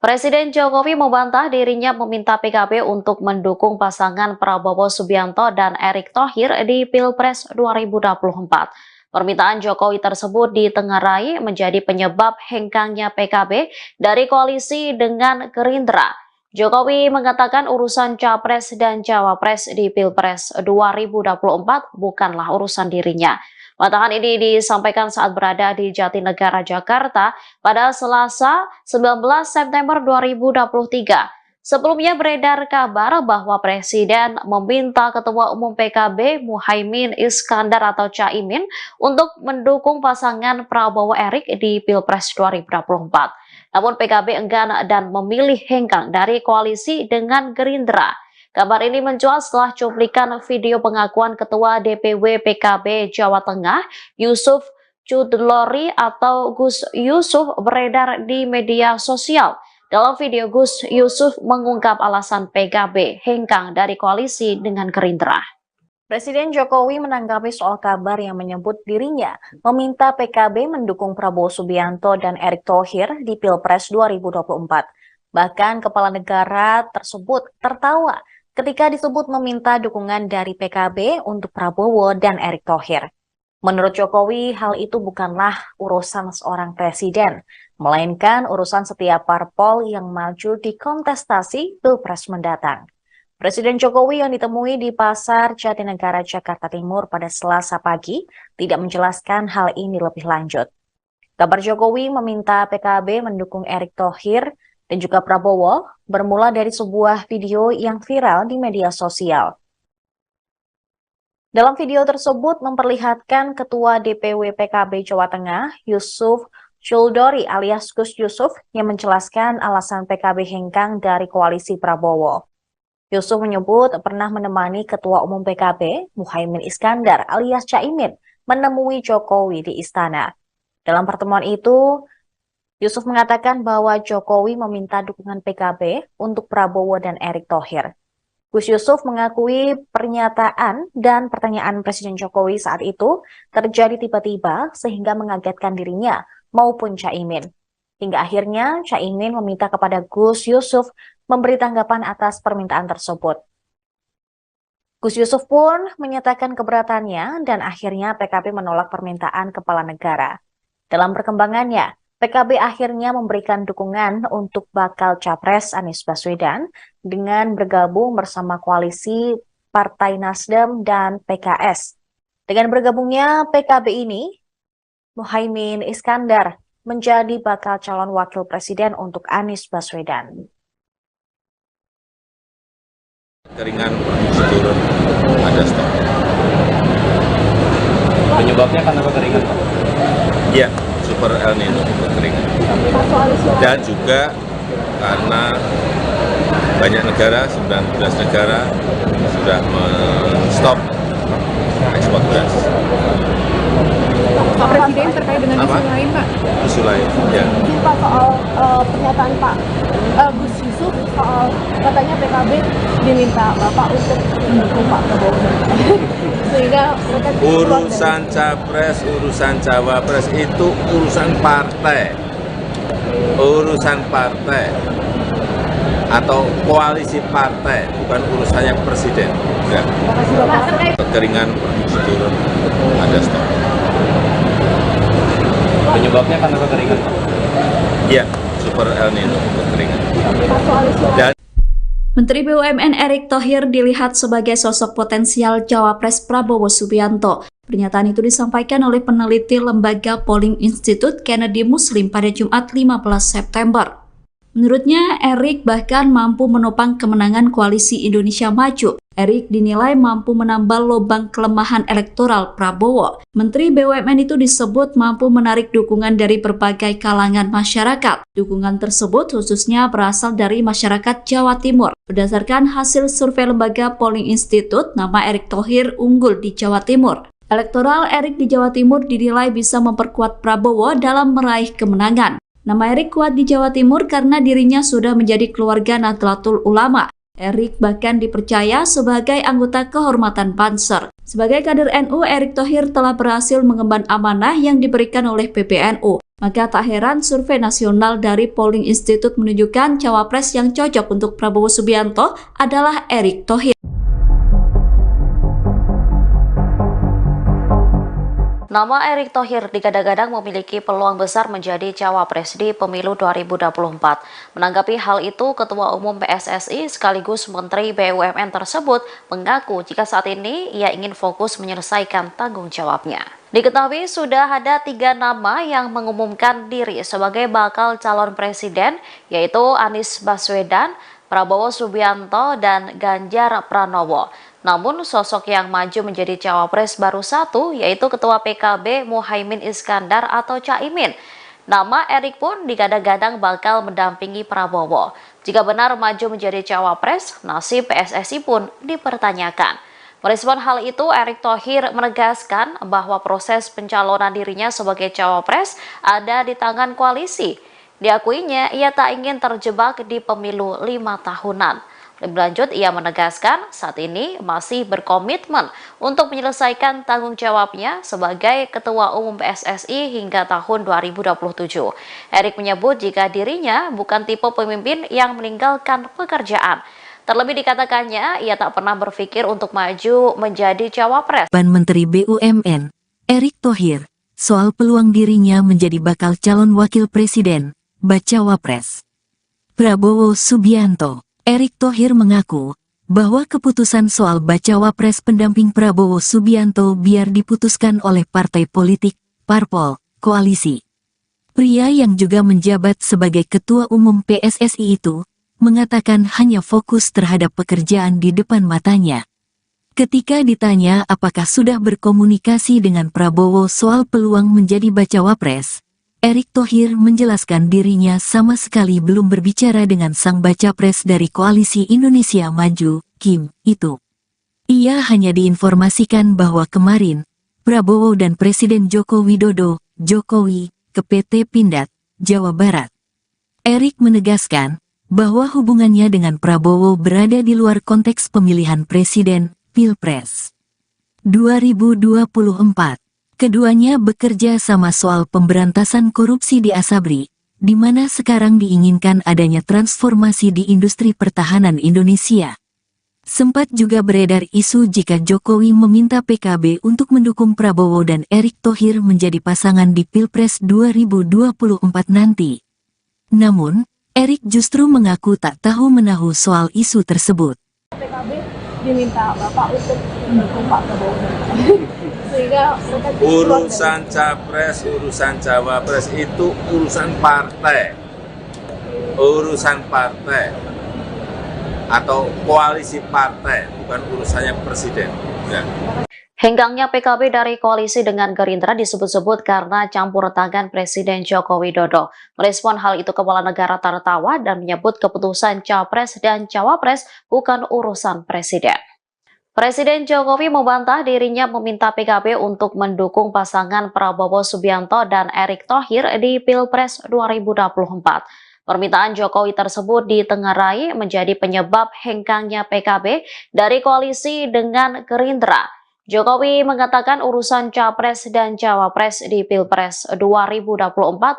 Presiden Jokowi membantah dirinya meminta PKB untuk mendukung pasangan Prabowo Subianto dan Erick Thohir di Pilpres 2024. Permintaan Jokowi tersebut ditengarai menjadi penyebab hengkangnya PKB dari koalisi dengan Gerindra. Jokowi mengatakan urusan Capres dan Cawapres di Pilpres 2024 bukanlah urusan dirinya. Bantahan ini disampaikan saat berada di Jatinegara, Jakarta pada Selasa 19 September 2023. Sebelumnya beredar kabar bahwa Presiden meminta Ketua Umum PKB Muhaimin Iskandar atau Caimin untuk mendukung pasangan Prabowo Erick di Pilpres 2024. Namun PKB enggan dan memilih hengkang dari koalisi dengan Gerindra. Kabar ini mencuat setelah cuplikan video pengakuan Ketua DPW PKB Jawa Tengah Yusuf Chudlori atau Gus Yusuf beredar di media sosial. Dalam video, Gus Yusuf mengungkap alasan PKB hengkang dari koalisi dengan Gerindra. Presiden Jokowi menanggapi soal kabar yang menyebut dirinya meminta PKB mendukung Prabowo Subianto dan Erick Thohir di Pilpres 2024. Bahkan Kepala Negara tersebut tertawa ketika disebut meminta dukungan dari PKB untuk Prabowo dan Erick Thohir. Menurut Jokowi, hal itu bukanlah urusan seorang presiden, melainkan urusan setiap parpol yang maju di kontestasi Pilpres mendatang. Presiden Jokowi yang ditemui di Pasar Jatinegara, Jakarta Timur pada Selasa pagi tidak menjelaskan hal ini lebih lanjut. Kabar Jokowi meminta PKB mendukung Erick Thohir dan juga Prabowo bermula dari sebuah video yang viral di media sosial. Dalam video tersebut memperlihatkan Ketua DPW PKB Jawa Tengah, Yusuf Chudlori alias Gus Yusuf, yang menjelaskan alasan PKB hengkang dari koalisi Prabowo. Yusuf menyebut pernah menemani Ketua Umum PKB, Muhaimin Iskandar alias Caimin, menemui Jokowi di istana. Dalam pertemuan itu, Yusuf mengatakan bahwa Jokowi meminta dukungan PKB untuk Prabowo dan Erick Thohir. Gus Yusuf mengakui pernyataan dan pertanyaan Presiden Jokowi saat itu terjadi tiba-tiba sehingga mengagetkan dirinya maupun Caimin. Hingga akhirnya Caimin meminta kepada Gus Yusuf memberi tanggapan atas permintaan tersebut. Gus Yusuf pun menyatakan keberatannya dan akhirnya PKB menolak permintaan Kepala Negara. Dalam perkembangannya, PKB akhirnya memberikan dukungan untuk bakal Capres Anies Baswedan dengan bergabung bersama koalisi Partai Nasdem dan PKS. Dengan bergabungnya PKB ini, Muhaimin Iskandar menjadi bakal calon wakil presiden untuk Anies Baswedan. Keringan turun, ada stok. Penyebabnya karena kekeringan, Pak? Iya, super El Nino, kekeringan. Dan juga karena banyak negara, 19 negara sudah men-stop ekspor beras. Pak Presiden terkait dengan isu lain, Pak. Isu lain, ya. Mungkin Pak soal pernyataan Pak Gus Yusuf soal katanya PKB diminta Bapak untuk mendukung Pak Prabowo sehingga mereka Urusan capres, urusan cawapres itu urusan partai. Urusan partai atau koalisi partai, bukan urusannya presiden. Ya. Kekeringan turun, ada stok. Penyebabnya karena kekeringan, Pak? Iya, super El Nino, kekeringan. Dan Menteri BUMN Erick Thohir dilihat sebagai sosok potensial Cawapres Prabowo Subianto. Pernyataan itu disampaikan oleh peneliti lembaga Polling Institute Kennedy Muslim pada Jumat 15 September. Menurutnya, Erick bahkan mampu menopang kemenangan Koalisi Indonesia Maju. Erick dinilai mampu menambal lubang kelemahan elektoral Prabowo. Menteri BUMN itu disebut mampu menarik dukungan dari berbagai kalangan masyarakat. Dukungan tersebut khususnya berasal dari masyarakat Jawa Timur. Berdasarkan hasil survei lembaga Polling Institute, nama Erick Thohir unggul di Jawa Timur. Elektoral Erick di Jawa Timur dinilai bisa memperkuat Prabowo dalam meraih kemenangan. Nama Erick kuat di Jawa Timur karena dirinya sudah menjadi keluarga Nahdlatul Ulama. Erick bahkan dipercaya sebagai anggota kehormatan Banser. Sebagai kader NU, Erick Thohir telah berhasil mengemban amanah yang diberikan oleh PBNU. Maka tak heran survei nasional dari Polling Institute menunjukkan cawapres yang cocok untuk Prabowo Subianto adalah Erick Thohir. Nama Erick Thohir digadang-gadang memiliki peluang besar menjadi cawapres di pemilu 2024. Menanggapi hal itu, Ketua Umum PSSI sekaligus Menteri BUMN tersebut mengaku jika saat ini ia ingin fokus menyelesaikan tanggung jawabnya. Diketahui sudah ada 3 nama yang mengumumkan diri sebagai bakal calon presiden, yaitu Anies Baswedan, Prabowo Subianto, dan Ganjar Pranowo. Namun sosok yang maju menjadi cawapres baru satu, yaitu Ketua PKB Muhaimin Iskandar atau Caimin. Nama Erick pun digadang-gadang bakal mendampingi Prabowo. Jika benar maju menjadi cawapres, nasib PSSI pun dipertanyakan. Merespon hal itu, Erick Thohir menegaskan bahwa proses pencalonan dirinya sebagai cawapres ada di tangan koalisi. Diakuinya, ia tak ingin terjebak di pemilu 5 tahunan. Lebih lanjut, ia menegaskan saat ini masih berkomitmen untuk menyelesaikan tanggung jawabnya sebagai Ketua Umum PSSI hingga tahun 2027. Erick menyebut jika dirinya bukan tipe pemimpin yang meninggalkan pekerjaan. Terlebih dikatakannya, ia tak pernah berpikir untuk maju menjadi cawapres. Menteri BUMN, Erick Thohir, soal peluang dirinya menjadi bakal calon wakil presiden, bacawa pres. Prabowo Subianto. Erick Thohir mengaku bahwa keputusan soal bacawa pres pendamping Prabowo Subianto biar diputuskan oleh partai politik, parpol, koalisi. Pria yang juga menjabat sebagai Ketua Umum PSSI itu mengatakan hanya fokus terhadap pekerjaan di depan matanya. Ketika ditanya apakah sudah berkomunikasi dengan Prabowo soal peluang menjadi bacawa pres, Erick Thohir menjelaskan dirinya sama sekali belum berbicara dengan sang baca pres dari Koalisi Indonesia Maju, Kim, itu. Ia hanya diinformasikan bahwa kemarin, Prabowo dan Presiden Joko Widodo, Jokowi, ke PT Pindad, Jawa Barat. Erick menegaskan bahwa hubungannya dengan Prabowo berada di luar konteks pemilihan presiden, Pilpres 2024. Keduanya bekerja sama soal pemberantasan korupsi di Asabri, di mana sekarang diinginkan adanya transformasi di industri pertahanan Indonesia. Sempat juga beredar isu jika Jokowi meminta PKB untuk mendukung Prabowo dan Erick Thohir menjadi pasangan di Pilpres 2024 nanti. Namun, Erick justru mengaku tak tahu menahu soal isu tersebut. PKB diminta Bapak untuk mendukung Pak Prabowo. Sehingga urusan capres, urusan cawapres itu urusan partai. Urusan partai atau koalisi partai, bukan urusannya presiden. Ya. Hengkangnya PKB dari koalisi dengan Gerindra disebut-sebut karena campur tangan Presiden Joko Widodo. Merespon hal itu, Kepala Negara tertawa dan menyebut keputusan Capres dan Cawapres bukan urusan Presiden. Presiden Jokowi membantah dirinya meminta PKB untuk mendukung pasangan Prabowo Subianto dan Erick Thohir di Pilpres 2024. Permintaan Jokowi tersebut ditengarai menjadi penyebab hengkangnya PKB dari koalisi dengan Gerindra. Jokowi mengatakan urusan Capres dan Cawapres di Pilpres 2024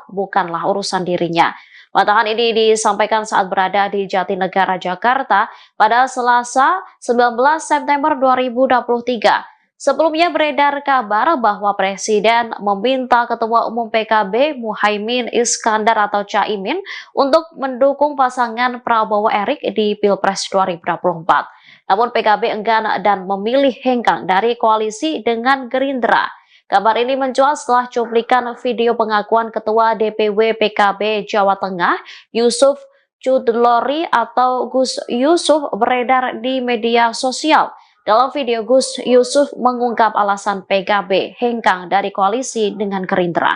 bukanlah urusan dirinya. Bantahan ini disampaikan saat berada di Jatinegara, Jakarta pada Selasa 19 September 2023. Sebelumnya beredar kabar bahwa Presiden meminta Ketua Umum PKB Muhaimin Iskandar atau Caimin untuk mendukung pasangan Prabowo Erik di Pilpres 2024. Namun PKB enggan dan memilih hengkang dari koalisi dengan Gerindra. Kabar ini mencuat setelah cuplikan video pengakuan Ketua DPW PKB Jawa Tengah Yusuf Chudlori atau Gus Yusuf beredar di media sosial. Dalam video, Gus Yusuf mengungkap alasan PKB hengkang dari koalisi dengan Gerindra.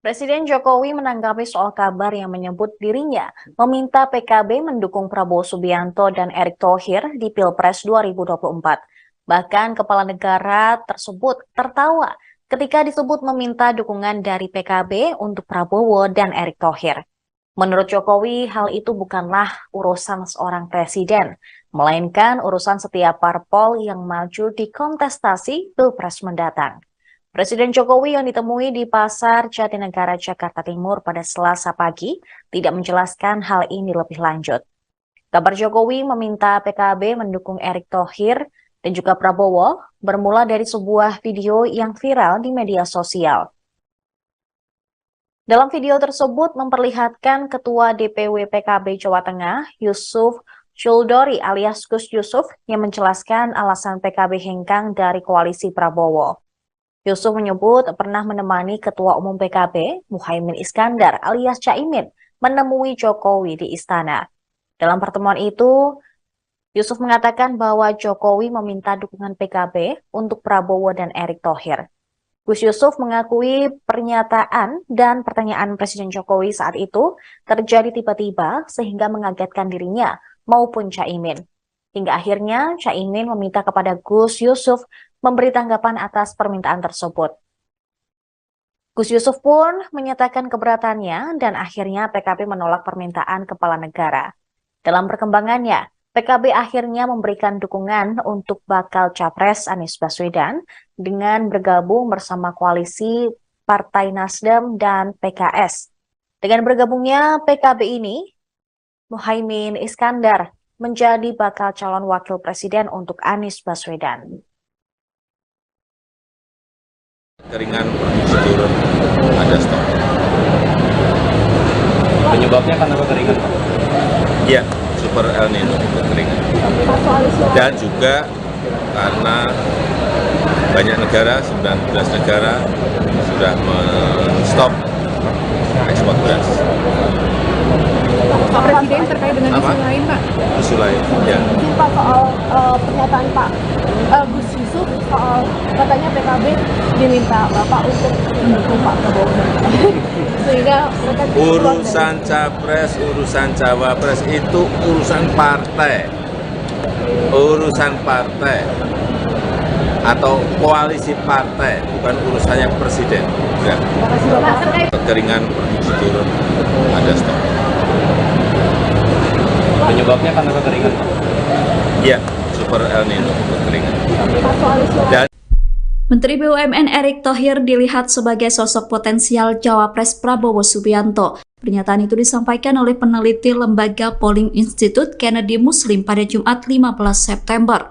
Presiden Jokowi menanggapi soal kabar yang menyebut dirinya meminta PKB mendukung Prabowo Subianto dan Erick Thohir di Pilpres 2024. Bahkan kepala negara tersebut tertawa ketika disebut meminta dukungan dari PKB untuk Prabowo dan Erick Thohir. Menurut Jokowi, hal itu bukanlah urusan seorang presiden, melainkan urusan setiap parpol yang maju di kontestasi Pilpres mendatang. Presiden Jokowi yang ditemui di Pasar Jatinegara, Jakarta Timur pada Selasa pagi tidak menjelaskan hal ini lebih lanjut. Kabar Jokowi meminta PKB mendukung Erick Thohir dan juga Prabowo bermula dari sebuah video yang viral di media sosial. Dalam video tersebut memperlihatkan Ketua DPW PKB Jawa Tengah, Yusuf Chudlori alias Gus Yusuf, yang menjelaskan alasan PKB hengkang dari koalisi Prabowo. Yusuf menyebut pernah menemani Ketua Umum PKB, Muhaimin Iskandar alias Caimin, menemui Jokowi di istana. Dalam pertemuan itu, Yusuf mengatakan bahwa Jokowi meminta dukungan PKB untuk Prabowo dan Erick Thohir. Gus Yusuf mengakui pernyataan dan pertanyaan Presiden Jokowi saat itu terjadi tiba-tiba sehingga mengagetkan dirinya maupun Caimin. Hingga akhirnya Caimin meminta kepada Gus Yusuf memberi tanggapan atas permintaan tersebut. Gus Yusuf pun menyatakan keberatannya dan akhirnya PKB menolak permintaan kepala negara. Dalam perkembangannya, PKB akhirnya memberikan dukungan untuk bakal Capres Anies Baswedan dengan bergabung bersama koalisi Partai Nasdem dan PKS. Dengan bergabungnya PKB ini, Muhaimin Iskandar menjadi bakal calon wakil presiden untuk Anies Baswedan. Keringan prosedur ada stok. Penyebabnya karena kekeringan, Pak? Iya, super El Nino kekeringan. Dan juga karena banyak negara, 19 negara sudah men-stop ekspor beras. Pak Presiden terkait dengan isu lain, Pak. Isu lain, ya. Pak, soal pernyataan Pak Gus Yusuf soal katanya PKB diminta Bapak untuk mendukung Pak Prabowo. Sehingga mereka Urusan Capres, urusan Cawapres itu urusan partai. Urusan partai atau koalisi partai, bukan urusannya presiden. Enggak. Kekeringan prosedur ada stok. Penyebabnya karena kekeringan, Pak? Iya, super El Nino kekeringan. Dan Menteri BUMN Erick Thohir dilihat sebagai sosok potensial Cawapres Prabowo Subianto. Pernyataan itu disampaikan oleh peneliti Lembaga Polling Institute Kennedy Muslim pada Jumat 15 September.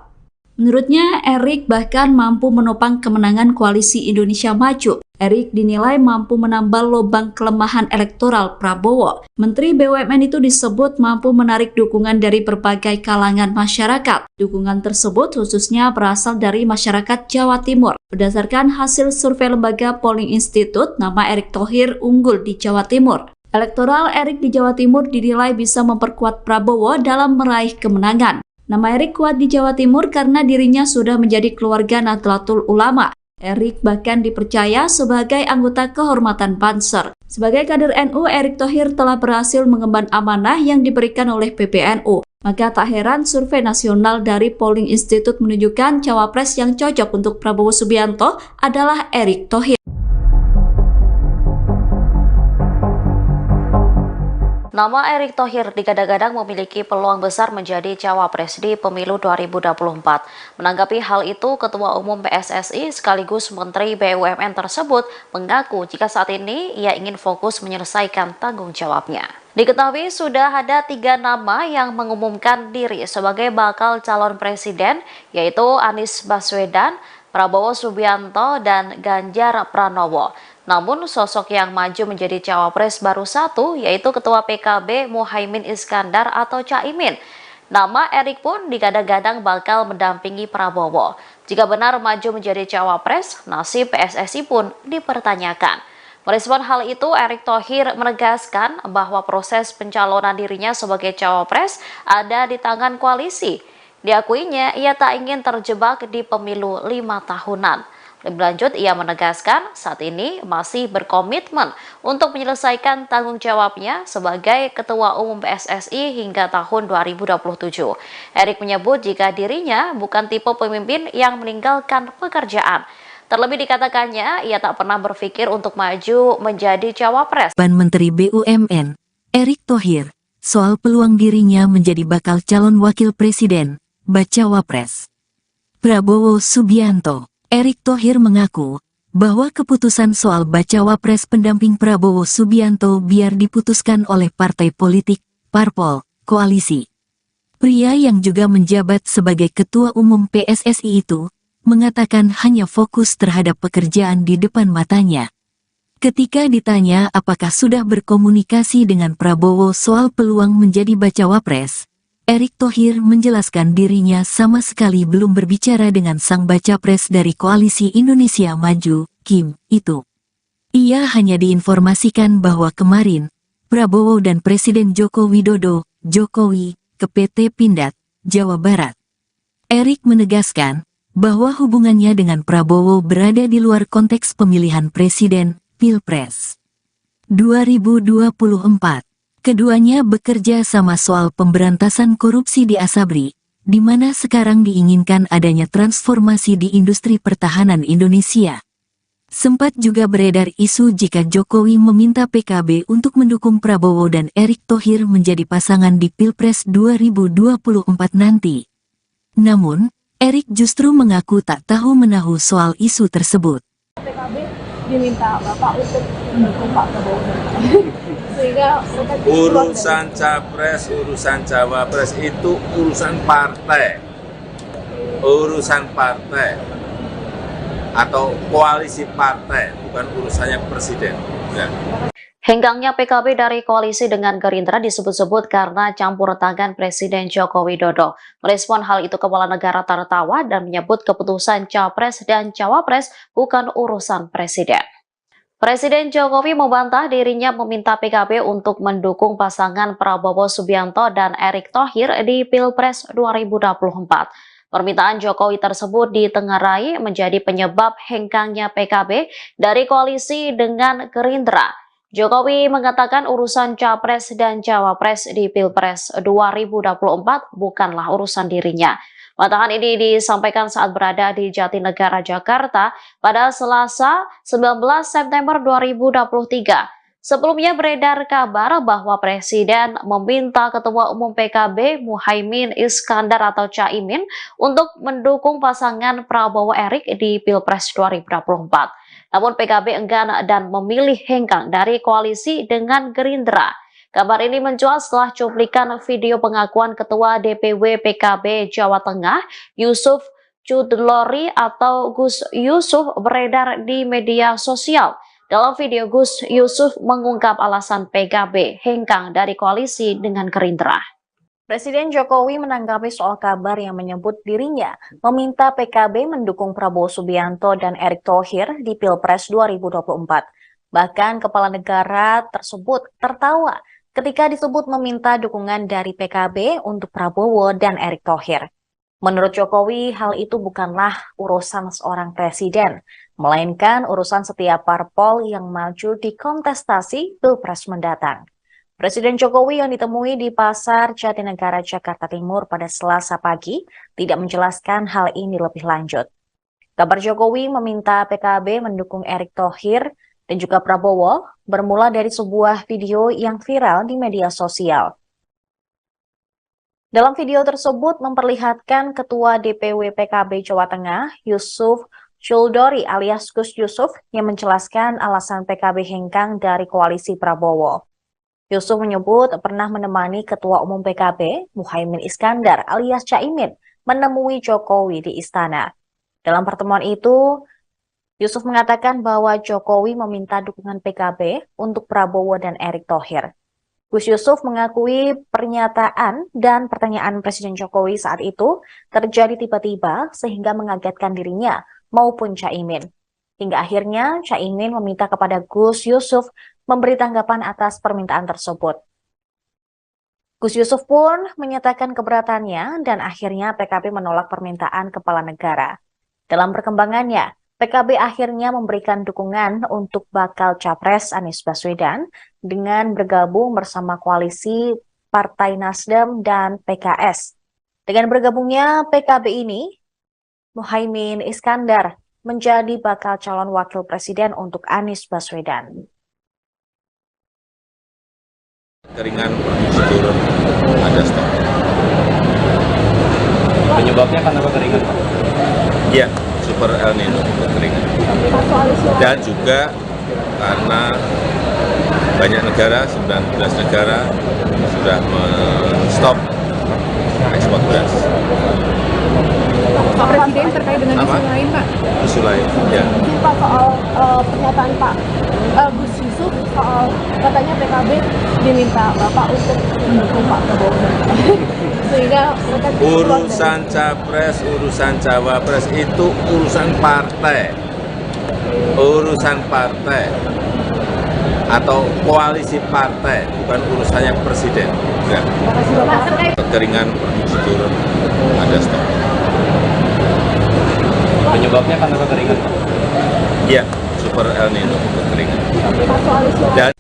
Menurutnya, Erick bahkan mampu menopang kemenangan koalisi Indonesia Maju. Erick dinilai mampu menambal lubang kelemahan elektoral Prabowo. Menteri BUMN itu disebut mampu menarik dukungan dari berbagai kalangan masyarakat. Dukungan tersebut khususnya berasal dari masyarakat Jawa Timur. Berdasarkan hasil survei Lembaga Polling Institute, nama Erick Thohir unggul di Jawa Timur. Elektoral Erick di Jawa Timur dinilai bisa memperkuat Prabowo dalam meraih kemenangan. Nama Erick kuat di Jawa Timur karena dirinya sudah menjadi keluarga Nahdlatul Ulama. Erick bahkan dipercaya sebagai anggota kehormatan Banser. Sebagai kader NU, Erick Thohir telah berhasil mengemban amanah yang diberikan oleh PBNU. Maka tak heran survei nasional dari Polling Institute menunjukkan cawapres yang cocok untuk Prabowo Subianto adalah Erick Thohir. Nama Erick Thohir digadang-gadang memiliki peluang besar menjadi cawapres di pemilu 2024. Menanggapi hal itu, Ketua Umum PSSI sekaligus Menteri BUMN tersebut mengaku jika saat ini ia ingin fokus menyelesaikan tanggung jawabnya. Diketahui sudah ada 3 nama yang mengumumkan diri sebagai bakal calon presiden, yaitu Anies Baswedan, Prabowo Subianto dan Ganjar Pranowo. Namun sosok yang maju menjadi cawapres baru satu, yaitu Ketua PKB Muhaimin Iskandar atau Caimin. Nama Erik pun digadang-gadang bakal mendampingi Prabowo. Jika benar maju menjadi cawapres, nasib PSSI pun dipertanyakan. Merespon hal itu, Erick Thohir menegaskan bahwa proses pencalonan dirinya sebagai cawapres ada di tangan koalisi. Diakuinya, ia tak ingin terjebak di pemilu 5 tahunan. Lebih lanjut, ia menegaskan saat ini masih berkomitmen untuk menyelesaikan tanggung jawabnya sebagai Ketua Umum PSSI hingga tahun 2027. Erick menyebut jika dirinya bukan tipe pemimpin yang meninggalkan pekerjaan. Terlebih dikatakannya, ia tak pernah berpikir untuk maju menjadi cawapres. Ban Menteri BUMN, Erick Thohir, soal peluang dirinya menjadi bakal calon wakil presiden, bacawa pres. Prabowo Subianto, Erick Thohir mengaku bahwa keputusan soal bacawa pres pendamping Prabowo Subianto biar diputuskan oleh partai politik, parpol, koalisi. Pria yang juga menjabat sebagai Ketua Umum PSSI itu mengatakan hanya fokus terhadap pekerjaan di depan matanya. Ketika ditanya apakah sudah berkomunikasi dengan Prabowo soal peluang menjadi bacawa pres, Erick Thohir menjelaskan dirinya sama sekali belum berbicara dengan sang baca pres dari Koalisi Indonesia Maju, Kim, itu. Ia hanya diinformasikan bahwa kemarin, Prabowo dan Presiden Joko Widodo, Jokowi, ke PT Pindad, Jawa Barat. Erick menegaskan bahwa hubungannya dengan Prabowo berada di luar konteks pemilihan presiden, Pilpres 2024. Keduanya bekerja sama soal pemberantasan korupsi di Asabri, di mana sekarang diinginkan adanya transformasi di industri pertahanan Indonesia. Sempat juga beredar isu jika Jokowi meminta PKB untuk mendukung Prabowo dan Erick Thohir menjadi pasangan di Pilpres 2024 nanti. Namun, Erick justru mengaku tak tahu menahu soal isu tersebut. PKB diminta Bapak untuk mendukung Pak Prabowo sehingga Urusan capres, urusan cawapres itu urusan partai. Urusan partai atau koalisi partai, bukan urusannya presiden. Ya. Henggangnya PKB dari koalisi dengan Gerindra disebut-sebut karena campur tangan Presiden Joko Widodo. Merespon hal itu, Kepala Negara tertawa dan menyebut keputusan Capres dan Cawapres bukan urusan Presiden. Presiden Jokowi membantah dirinya meminta PKB untuk mendukung pasangan Prabowo Subianto dan Erick Thohir di Pilpres 2024. Permintaan Jokowi tersebut ditengarai menjadi penyebab hengkangnya PKB dari koalisi dengan Gerindra. Jokowi mengatakan urusan Capres dan Cawapres di Pilpres 2024 bukanlah urusan dirinya. Bantahan ini disampaikan saat berada di Jatinegara, Jakarta pada Selasa 19 September 2023. Sebelumnya beredar kabar bahwa Presiden meminta Ketua Umum PKB Muhaimin Iskandar atau Caimin untuk mendukung pasangan Prabowo Erick di Pilpres 2024. Namun PKB enggan dan memilih hengkang dari koalisi dengan Gerindra. Kabar ini mencuat setelah cuplikan video pengakuan Ketua DPW PKB Jawa Tengah, Yusuf Chudlori atau Gus Yusuf beredar di media sosial. Dalam video, Gus Yusuf mengungkap alasan PKB hengkang dari koalisi dengan Gerindra. Presiden Jokowi menanggapi soal kabar yang menyebut dirinya meminta PKB mendukung Prabowo Subianto dan Erick Thohir di Pilpres 2024. Bahkan Kepala Negara tersebut tertawa ketika disebut meminta dukungan dari PKB untuk Prabowo dan Erick Thohir. Menurut Jokowi, hal itu bukanlah urusan seorang presiden, melainkan urusan setiap parpol yang maju di kontestasi Pilpres mendatang. Presiden Jokowi yang ditemui di Pasar Jatinegara, Jakarta Timur pada Selasa pagi tidak menjelaskan hal ini lebih lanjut. Kabar Jokowi meminta PKB mendukung Erick Thohir dan juga Prabowo bermula dari sebuah video yang viral di media sosial. Dalam video tersebut memperlihatkan Ketua DPW PKB Jawa Tengah, Yusuf Chudlori alias Gus Yusuf, yang menjelaskan alasan PKB hengkang dari koalisi Prabowo. Yusuf menyebut pernah menemani Ketua Umum PKB, Muhaimin Iskandar alias Caimin, menemui Jokowi di istana. Dalam pertemuan itu, Yusuf mengatakan bahwa Jokowi meminta dukungan PKB untuk Prabowo dan Erick Thohir. Gus Yusuf mengakui pernyataan dan pertanyaan Presiden Jokowi saat itu terjadi tiba-tiba sehingga mengagetkan dirinya maupun Caimin. Hingga akhirnya Caimin meminta kepada Gus Yusuf memberi tanggapan atas permintaan tersebut. Gus Yusuf pun menyatakan keberatannya dan akhirnya PKB menolak permintaan kepala negara. Dalam perkembangannya, PKB akhirnya memberikan dukungan untuk bakal Capres Anies Baswedan dengan bergabung bersama koalisi Partai Nasdem dan PKS. Dengan bergabungnya PKB ini, Muhaimin Iskandar menjadi bakal calon wakil presiden untuk Anies Baswedan. Keringan produksi turun, ada stok. Penyebabnya karena kekeringan, Pak? Iya, super El Nino, kekeringan. Dan juga karena banyak negara, 19 negara sudah men-stop ekspor beras. Pak Presiden terkait dengan isu lain, Pak. Isu lain, ya. Mungkin Pak soal pernyataan Pak Gus Yusuf soal katanya PKB diminta Bapak untuk mendukung Pak Prabowo. Sehingga mereka Urusan Capres, urusan Cawapres itu urusan partai. Urusan partai atau koalisi partai, bukan urusannya presiden. Enggak. Kekeringan produksi turun, ada stok. Penyebabnya karena kekeringan, Pak? Iya, super El Nino, kekeringan. Dan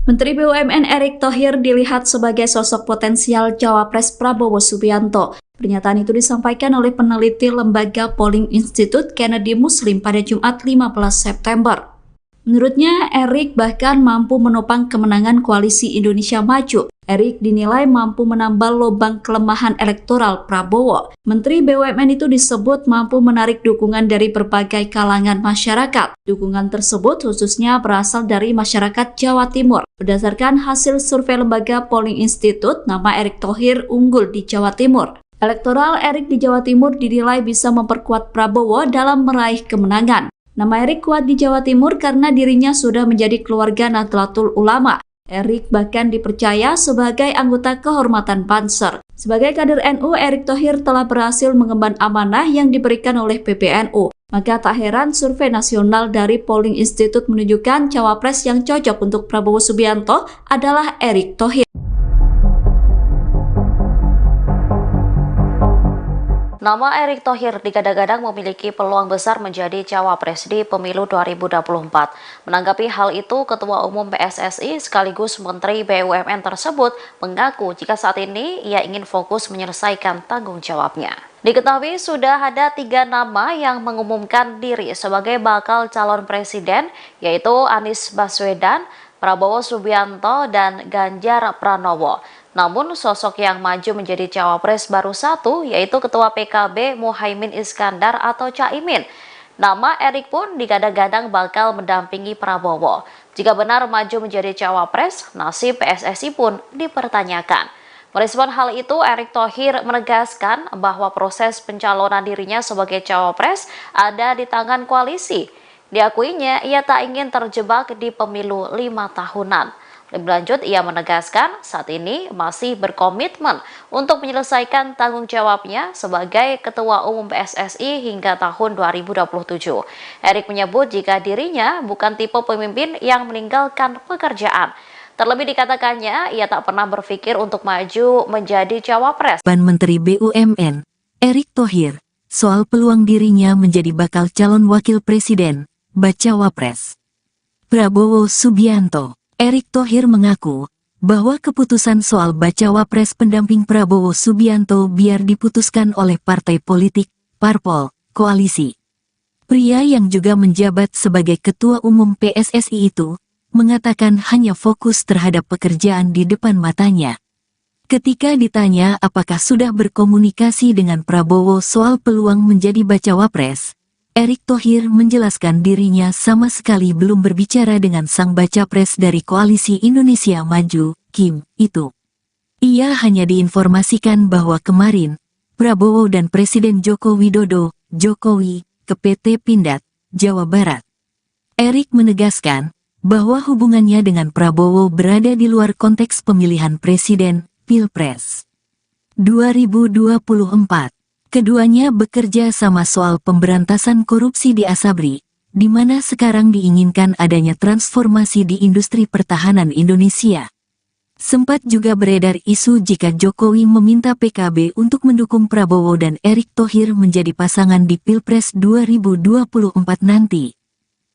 Menteri BUMN Erick Thohir dilihat sebagai sosok potensial Cawapres Prabowo Subianto. Pernyataan itu disampaikan oleh peneliti Lembaga Polling Institute Kennedy Muslim pada Jumat 15 September. Menurutnya, Erick bahkan mampu menopang kemenangan koalisi Indonesia Maju. Erick dinilai mampu menambal lubang kelemahan elektoral Prabowo. Menteri BUMN itu disebut mampu menarik dukungan dari berbagai kalangan masyarakat. Dukungan tersebut khususnya berasal dari masyarakat Jawa Timur. Berdasarkan hasil survei Lembaga Polling Institute, nama Erick Thohir unggul di Jawa Timur. Elektoral Erick di Jawa Timur dinilai bisa memperkuat Prabowo dalam meraih kemenangan. Nama Erick kuat di Jawa Timur karena dirinya sudah menjadi keluarga Nahdlatul Ulama. Erick bahkan dipercaya sebagai anggota kehormatan Banser. Sebagai kader NU, Erick Thohir telah berhasil mengemban amanah yang diberikan oleh PBNU. Maka tak heran survei nasional dari Polling Institute menunjukkan cawapres yang cocok untuk Prabowo Subianto adalah Erick Thohir. Nama Erick Thohir digadang-gadang memiliki peluang besar menjadi cawapres di pemilu 2024. Menanggapi hal itu, Ketua Umum PSSI sekaligus Menteri BUMN tersebut mengaku jika saat ini ia ingin fokus menyelesaikan tanggung jawabnya. Diketahui sudah ada 3 nama yang mengumumkan diri sebagai bakal calon presiden, yaitu Anies Baswedan, Prabowo Subianto, dan Ganjar Pranowo. Namun sosok yang maju menjadi cawapres baru satu, yaitu Ketua PKB Muhaimin Iskandar atau Caimin. Nama Erick pun digadang-gadang bakal mendampingi Prabowo. Jika benar maju menjadi cawapres, nasib PSSI pun dipertanyakan. Merespon hal itu, Erick Thohir menegaskan bahwa proses pencalonan dirinya sebagai cawapres ada di tangan koalisi. Diakuinya, ia tak ingin terjebak di pemilu 5 tahunan. Lebih lanjut, ia menegaskan saat ini masih berkomitmen untuk menyelesaikan tanggung jawabnya sebagai Ketua Umum PSSI hingga tahun 2027. Erick menyebut jika dirinya bukan tipe pemimpin yang meninggalkan pekerjaan. Terlebih dikatakannya, ia tak pernah berpikir untuk maju menjadi cawapres. Menteri BUMN, Erick Thohir, soal peluang dirinya menjadi bakal calon wakil presiden, bacawa pres. Prabowo Subianto. Erick Thohir mengaku bahwa keputusan soal bacawa pres pendamping Prabowo Subianto biar diputuskan oleh partai politik, parpol, koalisi. Pria yang juga menjabat sebagai Ketua Umum PSSI itu mengatakan hanya fokus terhadap pekerjaan di depan matanya. Ketika ditanya apakah sudah berkomunikasi dengan Prabowo soal peluang menjadi bacawa pres, Erick Thohir menjelaskan dirinya sama sekali belum berbicara dengan sang bacapres dari Koalisi Indonesia Maju, Kim, itu. Ia hanya diinformasikan bahwa kemarin, Prabowo dan Presiden Joko Widodo Jokowi, ke PT Pindad, Jawa Barat. Erik menegaskan bahwa hubungannya dengan Prabowo berada di luar konteks pemilihan presiden, Pilpres 2024. Keduanya bekerja sama soal pemberantasan korupsi di Asabri, di mana sekarang diinginkan adanya transformasi di industri pertahanan Indonesia. Sempat juga beredar isu jika Jokowi meminta PKB untuk mendukung Prabowo dan Erick Thohir menjadi pasangan di Pilpres 2024 nanti.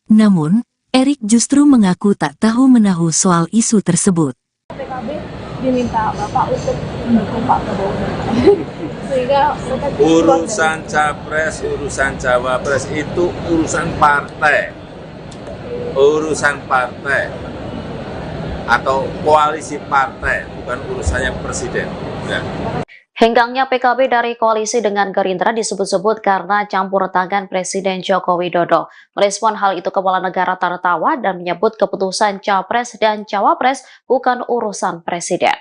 Namun, Erik justru mengaku tak tahu menahu soal isu tersebut. PKB diminta Bapak untuk mendukung Pak Prabowo. Sehingga Urusan capres, urusan cawapres itu urusan partai. Urusan partai atau koalisi partai, bukan urusannya presiden. Ya. Hengkangnya PKB dari koalisi dengan Gerindra disebut-sebut karena campur tangan Presiden Joko Widodo. Merespon hal itu Kepala Negara tertawa dan menyebut keputusan Capres dan Cawapres bukan urusan Presiden.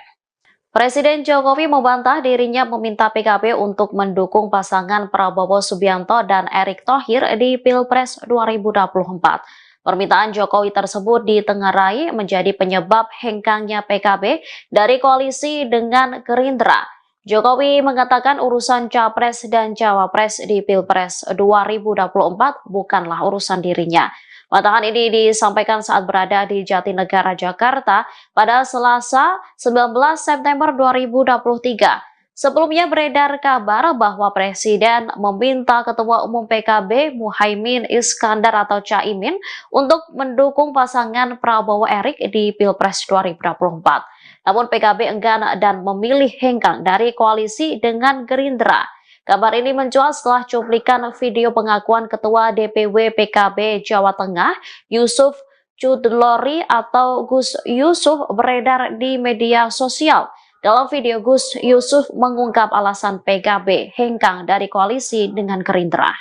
Presiden Jokowi membantah dirinya meminta PKB untuk mendukung pasangan Prabowo Subianto dan Erick Thohir di Pilpres 2024. Permintaan Jokowi tersebut ditengarai menjadi penyebab hengkangnya PKB dari koalisi dengan Gerindra. Jokowi mengatakan urusan Capres dan Cawapres di Pilpres 2024 bukanlah urusan dirinya. Pernyataan ini disampaikan saat berada di Jatinegara, Jakarta pada Selasa 19 September 2023. Sebelumnya beredar kabar bahwa Presiden meminta Ketua Umum PKB Muhaimin Iskandar atau Caimin untuk mendukung pasangan Prabowo Erick di Pilpres 2024. Namun PKB enggan dan memilih hengkang dari koalisi dengan Gerindra. Kabar ini mencuat setelah cuplikan video pengakuan Ketua DPW PKB Jawa Tengah Yusuf Chudlori atau Gus Yusuf beredar di media sosial. Dalam video, Gus Yusuf mengungkap alasan PKB hengkang dari koalisi dengan Gerindra.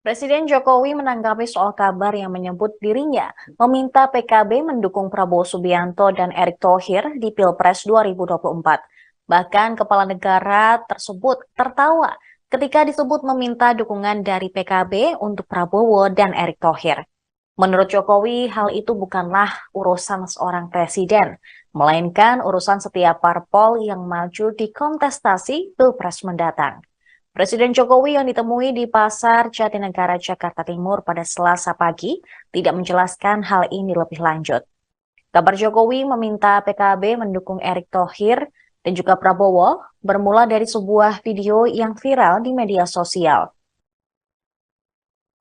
Presiden Jokowi menanggapi soal kabar yang menyebut dirinya meminta PKB mendukung Prabowo Subianto dan Erick Thohir di Pilpres 2024. Bahkan Kepala Negara tersebut tertawa ketika disebut meminta dukungan dari PKB untuk Prabowo dan Erick Thohir. Menurut Jokowi, hal itu bukanlah urusan seorang presiden, melainkan urusan setiap parpol yang maju di kontestasi Pilpres mendatang. Presiden Jokowi yang ditemui di Pasar Jatinegara, Jakarta Timur pada Selasa pagi tidak menjelaskan hal ini lebih lanjut. Kabar Jokowi meminta PKB mendukung Erick Thohir dan juga Prabowo bermula dari sebuah video yang viral di media sosial.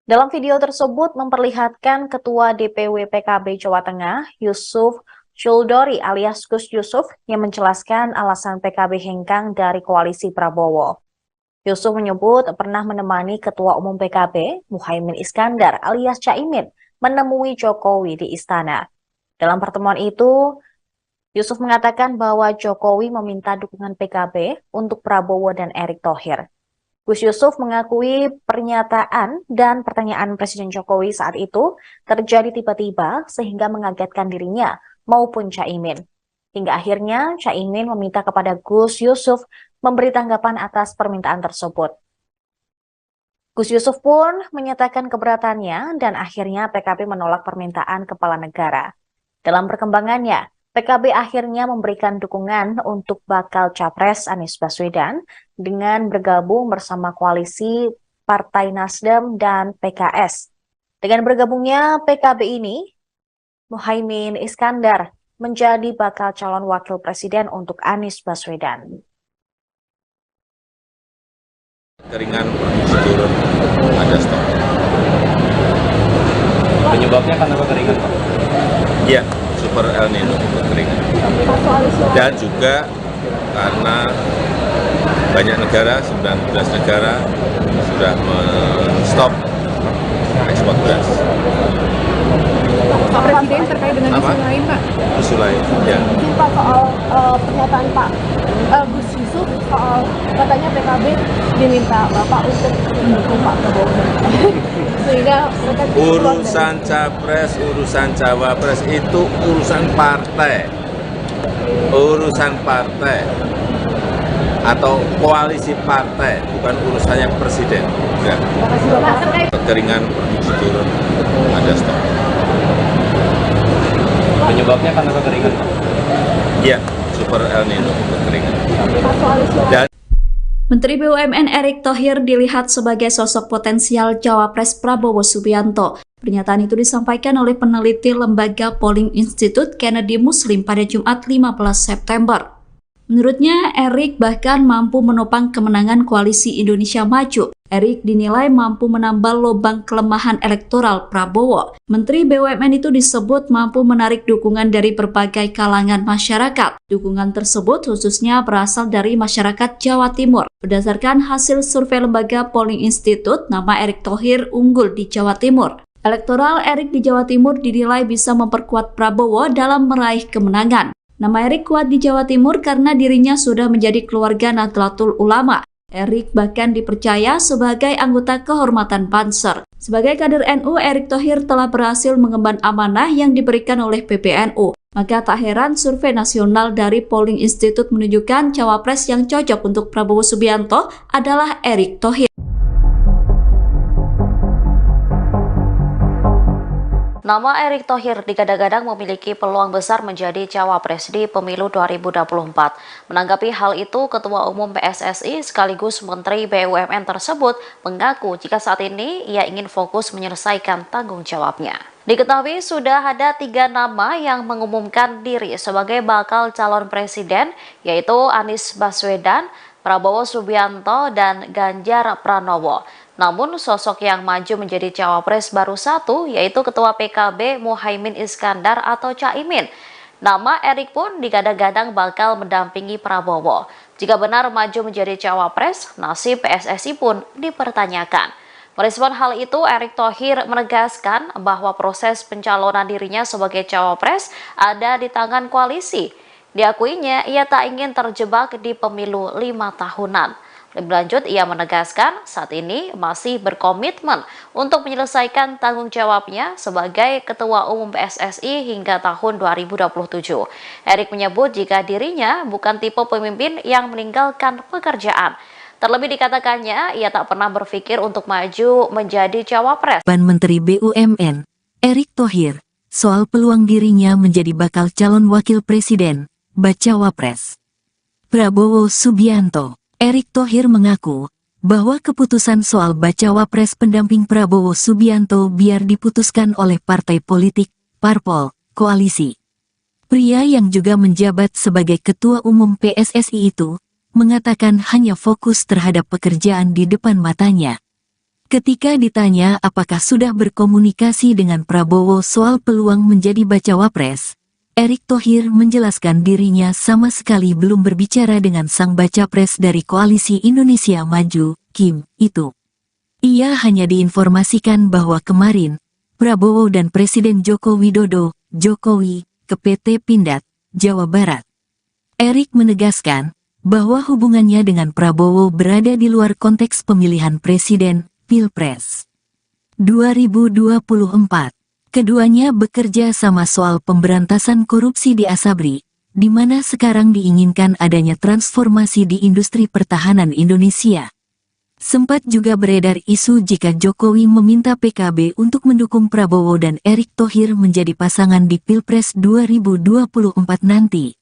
Dalam video tersebut memperlihatkan Ketua DPW PKB Jawa Tengah, Yusuf Chudlori alias Gus Yusuf, yang menjelaskan alasan PKB hengkang dari koalisi Prabowo. Yusuf menyebut pernah menemani Ketua Umum PKB, Muhaimin Iskandar alias Caimin, menemui Jokowi di istana. Dalam pertemuan itu, Yusuf mengatakan bahwa Jokowi meminta dukungan PKB untuk Prabowo dan Erick Thohir. Gus Yusuf mengakui pernyataan dan pertanyaan Presiden Jokowi saat itu terjadi tiba-tiba sehingga mengagetkan dirinya maupun Caimin. Hingga akhirnya Caimin meminta kepada Gus Yusuf memberi tanggapan atas permintaan tersebut. Gus Yusuf pun menyatakan keberatannya dan akhirnya PKB menolak permintaan Kepala Negara. Dalam perkembangannya, PKB akhirnya memberikan dukungan untuk bakal Capres Anies Baswedan dengan bergabung bersama koalisi Partai Nasdem dan PKS. Dengan bergabungnya PKB ini, Muhaimin Iskandar menjadi bakal calon wakil presiden untuk Anies Baswedan. Keringan turun, ada stok. Penyebabnya karena kekeringan, Pak? Iya, super El Nino, kekeringan. Dan juga karena banyak negara, 19 negara sudah men-stop ekspor beras. Pak Presiden terkait dengan isu lain, Pak? Isu lain, ya. Pak, soal pernyataan Pak Gus Yusuf soal katanya PKB diminta Bapak untuk mendukung Pak Prabowo. Sehingga Urusan capres, urusan cawapres itu urusan partai. Urusan partai. atau koalisi partai, bukan urusannya presiden. Enggak. Kekeringan turun, ada stok. Penyebabnya karena kekeringan, Pak? Iya, super El Nino, kekeringan. Dan Menteri BUMN Erick Thohir dilihat sebagai sosok potensial Cawapres Prabowo Subianto. Pernyataan itu disampaikan oleh peneliti Lembaga Polling Institute Kennedy Muslim pada Jumat 15 September. Menurutnya, Erick bahkan mampu menopang kemenangan Koalisi Indonesia Maju. Erick dinilai mampu menambal lubang kelemahan elektoral Prabowo. Menteri BUMN itu disebut mampu menarik dukungan dari berbagai kalangan masyarakat. Dukungan tersebut khususnya berasal dari masyarakat Jawa Timur. Berdasarkan hasil survei Lembaga Polling Institute, nama Erick Thohir unggul di Jawa Timur. Elektoral Erick di Jawa Timur dinilai bisa memperkuat Prabowo dalam meraih kemenangan. Nama Erick kuat di Jawa Timur karena dirinya sudah menjadi keluarga Nahdlatul Ulama. Erick bahkan dipercaya sebagai anggota kehormatan Banser. Sebagai kader NU, Erick Thohir telah berhasil mengemban amanah yang diberikan oleh PBNU. Maka tak heran survei nasional dari Polling Institute menunjukkan cawapres yang cocok untuk Prabowo Subianto adalah Erick Thohir. Nama Erick Thohir digadang-gadang memiliki peluang besar menjadi cawapres di pemilu 2024. Menanggapi hal itu, Ketua Umum PSSI sekaligus Menteri BUMN tersebut mengaku jika saat ini ia ingin fokus menyelesaikan tanggung jawabnya. Diketahui sudah ada 3 nama yang mengumumkan diri sebagai bakal calon presiden, yaitu Anies Baswedan, Prabowo Subianto, dan Ganjar Pranowo. Namun sosok yang maju menjadi cawapres baru satu, yaitu Ketua PKB Muhaimin Iskandar atau Caimin. Nama Erick pun digadang-gadang bakal mendampingi Prabowo. Jika benar maju menjadi cawapres, nasib PSSI pun dipertanyakan. Merespon hal itu, Erick Thohir menegaskan bahwa proses pencalonan dirinya sebagai cawapres ada di tangan koalisi. Diakuinya, ia tak ingin terjebak di pemilu 5 tahunan. Lebih lanjut, ia menegaskan saat ini masih berkomitmen untuk menyelesaikan tanggung jawabnya sebagai Ketua Umum PSSI hingga tahun 2027. Erick menyebut jika dirinya bukan tipe pemimpin yang meninggalkan pekerjaan. Terlebih dikatakannya, ia tak pernah berpikir untuk maju menjadi cawapres. Menteri BUMN, Erick Thohir, soal peluang dirinya menjadi bakal calon wakil presiden, bacawa pres. Prabowo Subianto. Erick Thohir mengaku bahwa keputusan soal bacawa pres pendamping Prabowo Subianto biar diputuskan oleh partai politik, parpol, koalisi. Pria yang juga menjabat sebagai Ketua Umum PSSI itu mengatakan hanya fokus terhadap pekerjaan di depan matanya. Ketika ditanya apakah sudah berkomunikasi dengan Prabowo soal peluang menjadi bacawa pres, Erick Thohir menjelaskan dirinya sama sekali belum berbicara dengan sang bacapres dari Koalisi Indonesia Maju, Kim, itu. Ia hanya diinformasikan bahwa kemarin, Prabowo dan Presiden Joko Widodo, Jokowi, ke PT Pindad, Jawa Barat. Erick menegaskan bahwa hubungannya dengan Prabowo berada di luar konteks pemilihan presiden, Pilpres 2024. Keduanya bekerja sama soal pemberantasan korupsi di Asabri, di mana sekarang diinginkan adanya transformasi di industri pertahanan Indonesia. Sempat juga beredar isu jika Jokowi meminta PKB untuk mendukung Prabowo dan Erick Thohir menjadi pasangan di Pilpres 2024 nanti.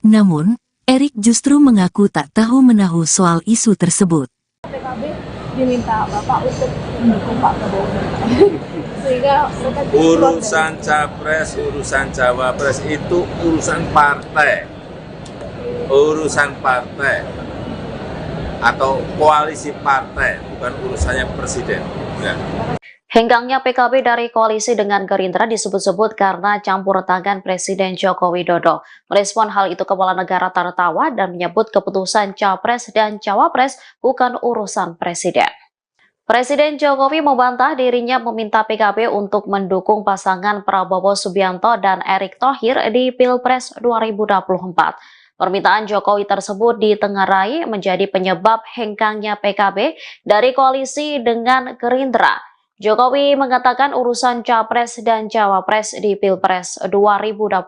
Namun, Erick justru mengaku tak tahu menahu soal isu tersebut. PKB diminta Bapak untuk mendukung Pak Prabowo. Sehingga urusan capres, urusan cawapres itu urusan partai. Urusan partai atau koalisi partai, bukan urusannya presiden. Enggak. Henggangnya PKB dari koalisi dengan Gerindra disebut-sebut karena campur tangan Presiden Joko Widodo. Merespon hal itu Kepala Negara tertawa dan menyebut keputusan Capres dan Cawapres bukan urusan Presiden. Presiden Jokowi membantah dirinya meminta PKB untuk mendukung pasangan Prabowo Subianto dan Erick Thohir di Pilpres 2024. Permintaan Jokowi tersebut ditengarai menjadi penyebab hengkangnya PKB dari koalisi dengan Gerindra. Jokowi mengatakan urusan Capres dan Cawapres di Pilpres 2024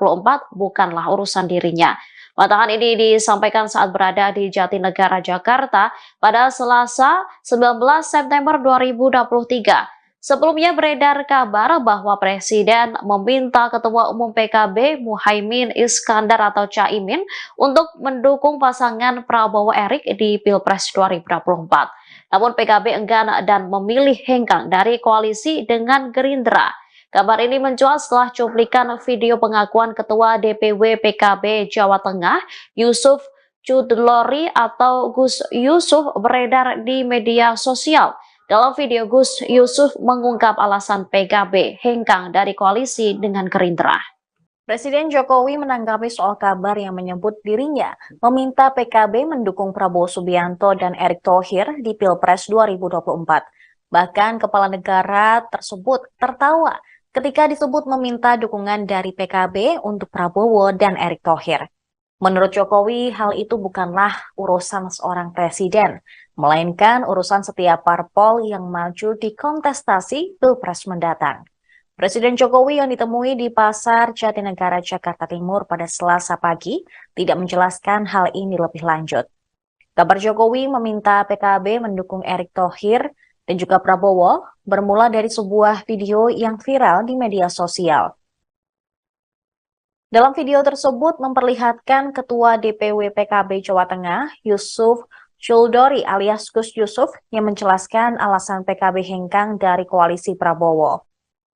bukanlah urusan dirinya. Bantahan ini disampaikan saat berada di Jatinegara, Jakarta pada Selasa 19 September 2023. Sebelumnya beredar kabar bahwa Presiden meminta Ketua Umum PKB Muhaimin Iskandar atau Caimin untuk mendukung pasangan Prabowo Erik di Pilpres 2024. Namun PKB enggan dan memilih hengkang dari koalisi dengan Gerindra. Kabar ini mencuat setelah cuplikan video pengakuan Ketua DPW PKB Jawa Tengah Yusuf Chudlori atau Gus Yusuf beredar di media sosial. Dalam video, Gus Yusuf mengungkap alasan PKB hengkang dari koalisi dengan Gerindra. Presiden Jokowi menanggapi soal kabar yang menyebut dirinya meminta PKB mendukung Prabowo Subianto dan Erick Thohir di Pilpres 2024. Bahkan kepala negara tersebut tertawa ketika disebut meminta dukungan dari PKB untuk Prabowo dan Erick Thohir. Menurut Jokowi, hal itu bukanlah urusan seorang presiden, melainkan urusan setiap parpol yang maju di kontestasi Pilpres mendatang. Presiden Jokowi yang ditemui di Pasar Jatinegara, Jakarta Timur pada Selasa pagi tidak menjelaskan hal ini lebih lanjut. Kabar Jokowi meminta PKB mendukung Erick Thohir dan juga Prabowo bermula dari sebuah video yang viral di media sosial. Dalam video tersebut memperlihatkan Ketua DPW PKB Jawa Tengah, Yusuf Chudlori alias Gus Yusuf, yang menjelaskan alasan PKB hengkang dari koalisi Prabowo.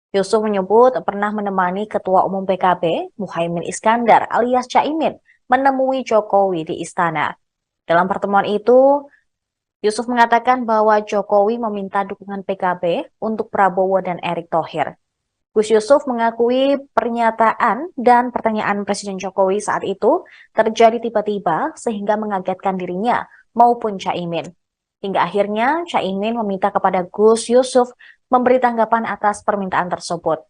Yusuf menyebut pernah menemani Ketua Umum PKB, Muhaimin Iskandar alias Caimin, menemui Jokowi di istana. Dalam pertemuan itu, Yusuf mengatakan bahwa Jokowi meminta dukungan PKB untuk Prabowo dan Erick Thohir. Gus Yusuf mengakui pernyataan dan pertanyaan Presiden Jokowi saat itu terjadi tiba-tiba sehingga mengagetkan dirinya maupun Caimin. Hingga akhirnya Caimin meminta kepada Gus Yusuf memberi tanggapan atas permintaan tersebut.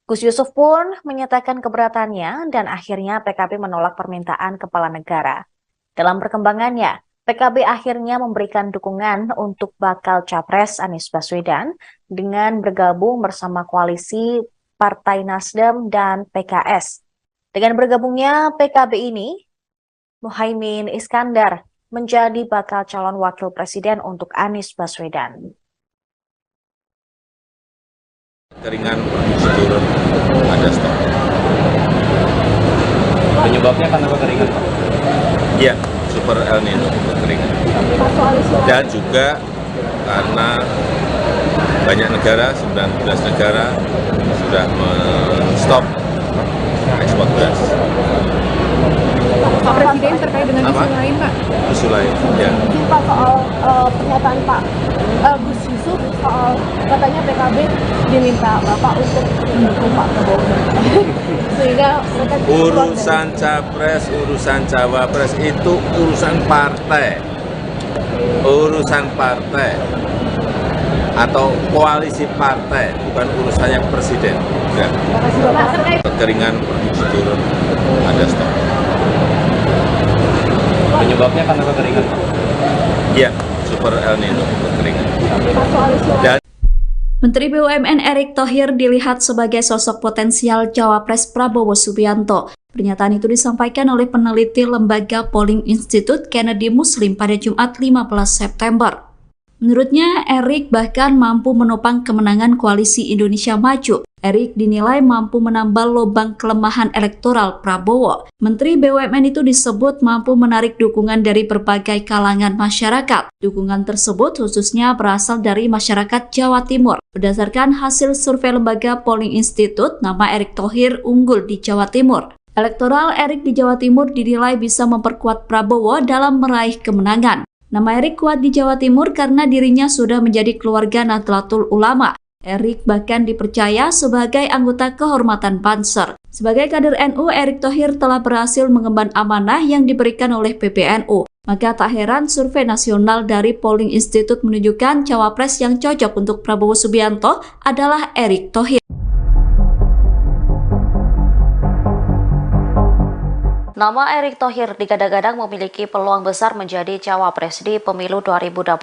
Gus Yusuf pun menyatakan keberatannya dan akhirnya PKB menolak permintaan kepala negara. Dalam perkembangannya, PKB akhirnya memberikan dukungan untuk bakal Capres Anies Baswedan dengan bergabung bersama koalisi Partai Nasdem dan PKS. Dengan bergabungnya PKB ini, Muhaimin Iskandar menjadi bakal calon wakil presiden untuk Anies Baswedan. Keringan produksi turun, ada stok. Penyebabnya karena kekeringan, Pak? Iya, super El Nino, kekeringan. Dan juga karena banyak negara, 19 negara sudah men-stop ekspor beras. Pak Presiden terkait dengan isu lain, Pak. Isu lain, ya. Mungkin Pak soal pernyataan Pak Gus Yusuf soal katanya PKB diminta Bapak untuk mendukung Pak Prabowo. Sehingga Urusan Capres, urusan Cawapres itu urusan partai. Urusan partai atau koalisi partai, bukan urusannya presiden. Enggak. Kekeringan produksi turun, ada stok. Penyebabnya karena kekeringan, Pak? Iya, super El Nino, kekeringan. Dan Menteri BUMN Erick Thohir dilihat sebagai sosok potensial Cawapres Prabowo Subianto. Pernyataan itu disampaikan oleh peneliti Lembaga Polling Institute Kennedy Muslim pada Jumat 15 September. Menurutnya, Erick bahkan mampu menopang kemenangan koalisi Indonesia Maju. Erick dinilai mampu menambal lubang kelemahan elektoral Prabowo. Menteri BUMN itu disebut mampu menarik dukungan dari berbagai kalangan masyarakat. Dukungan tersebut khususnya berasal dari masyarakat Jawa Timur. Berdasarkan hasil survei Lembaga Polling Institute, nama Erick Thohir unggul di Jawa Timur. Elektoral Erick di Jawa Timur dinilai bisa memperkuat Prabowo dalam meraih kemenangan. Nama Erick kuat di Jawa Timur karena dirinya sudah menjadi keluarga Nahdlatul Ulama. Erick bahkan dipercaya sebagai anggota kehormatan Banser. Sebagai kader NU, Erick Thohir telah berhasil mengemban amanah yang diberikan oleh PBNU. Maka tak heran survei nasional dari Polling Institute menunjukkan cawapres yang cocok untuk Prabowo Subianto adalah Erick Thohir. Nama Erick Thohir digadang-gadang memiliki peluang besar menjadi cawapres di pemilu 2024.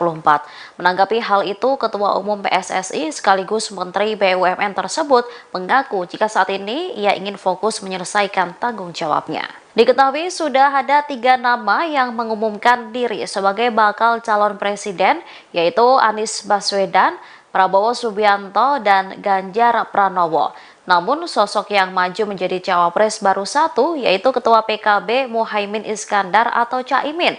Menanggapi hal itu, Ketua Umum PSSI sekaligus Menteri BUMN tersebut mengaku jika saat ini ia ingin fokus menyelesaikan tanggung jawabnya. Diketahui sudah ada 3 nama yang mengumumkan diri sebagai bakal calon presiden, yaitu Anies Baswedan, Prabowo Subianto, dan Ganjar Pranowo. Namun sosok yang maju menjadi cawapres baru satu, yaitu Ketua PKB Muhaimin Iskandar atau Caimin.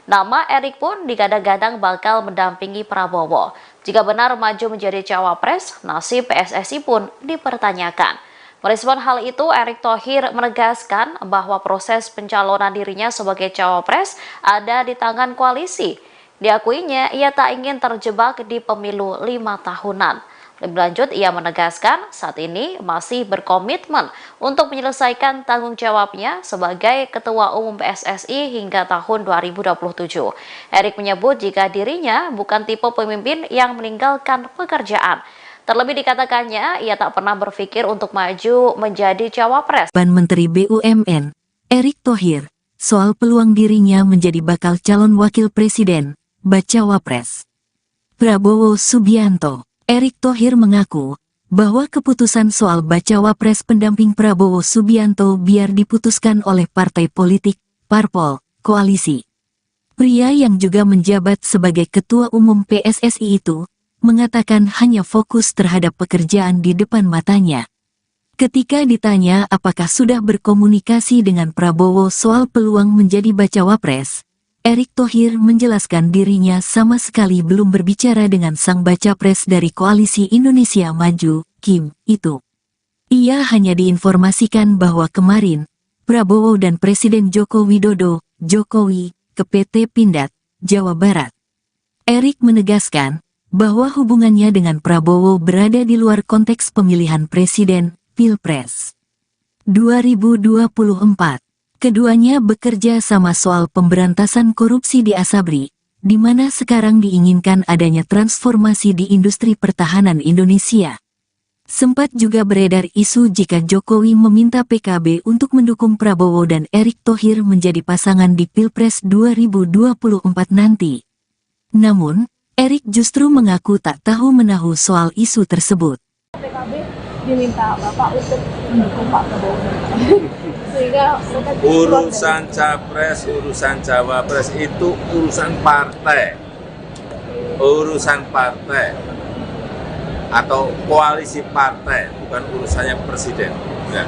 Nama Erick pun digadang-gadang bakal mendampingi Prabowo. Jika benar maju menjadi cawapres, nasib PSSI pun dipertanyakan. Merespon hal itu, Erick Thohir menegaskan bahwa proses pencalonan dirinya sebagai cawapres ada di tangan koalisi. Diakuinya, ia tak ingin terjebak di pemilu 5 tahunan. Lebih lanjut, ia menegaskan saat ini masih berkomitmen untuk menyelesaikan tanggung jawabnya sebagai Ketua Umum PSSI hingga tahun 2027. Erick menyebut jika dirinya bukan tipe pemimpin yang meninggalkan pekerjaan. Terlebih dikatakannya, ia tak pernah berpikir untuk maju menjadi cawapres. Menteri BUMN, Erick Thohir, soal peluang dirinya menjadi bakal calon wakil presiden, bacawa pres. Prabowo Subianto. Erick Thohir mengaku bahwa keputusan soal bacawa pres pendamping Prabowo Subianto biar diputuskan oleh partai politik, parpol, koalisi. Pria yang juga menjabat sebagai Ketua Umum PSSI itu mengatakan hanya fokus terhadap pekerjaan di depan matanya. Ketika ditanya apakah sudah berkomunikasi dengan Prabowo soal peluang menjadi bacawa pres, Erick Thohir menjelaskan dirinya sama sekali belum berbicara dengan sang baca pres dari Koalisi Indonesia Maju, Kim, itu. Ia hanya diinformasikan bahwa kemarin, Prabowo dan Presiden Joko Widodo, Jokowi, ke PT Pindad, Jawa Barat. Erick menegaskan bahwa hubungannya dengan Prabowo berada di luar konteks pemilihan presiden, Pilpres 2024. Keduanya bekerja sama soal pemberantasan korupsi di Asabri, di mana sekarang diinginkan adanya transformasi di industri pertahanan Indonesia. Sempat juga beredar isu jika Jokowi meminta PKB untuk mendukung Prabowo dan Erick Thohir menjadi pasangan di Pilpres 2024 nanti. Namun, Erick justru mengaku tak tahu menahu soal isu tersebut. PKB diminta Bapak untuk mendukung Pak Prabowo. Sehingga Urusan capres, urusan cawapres itu urusan partai. Urusan partai atau koalisi partai, bukan urusannya presiden. Ya.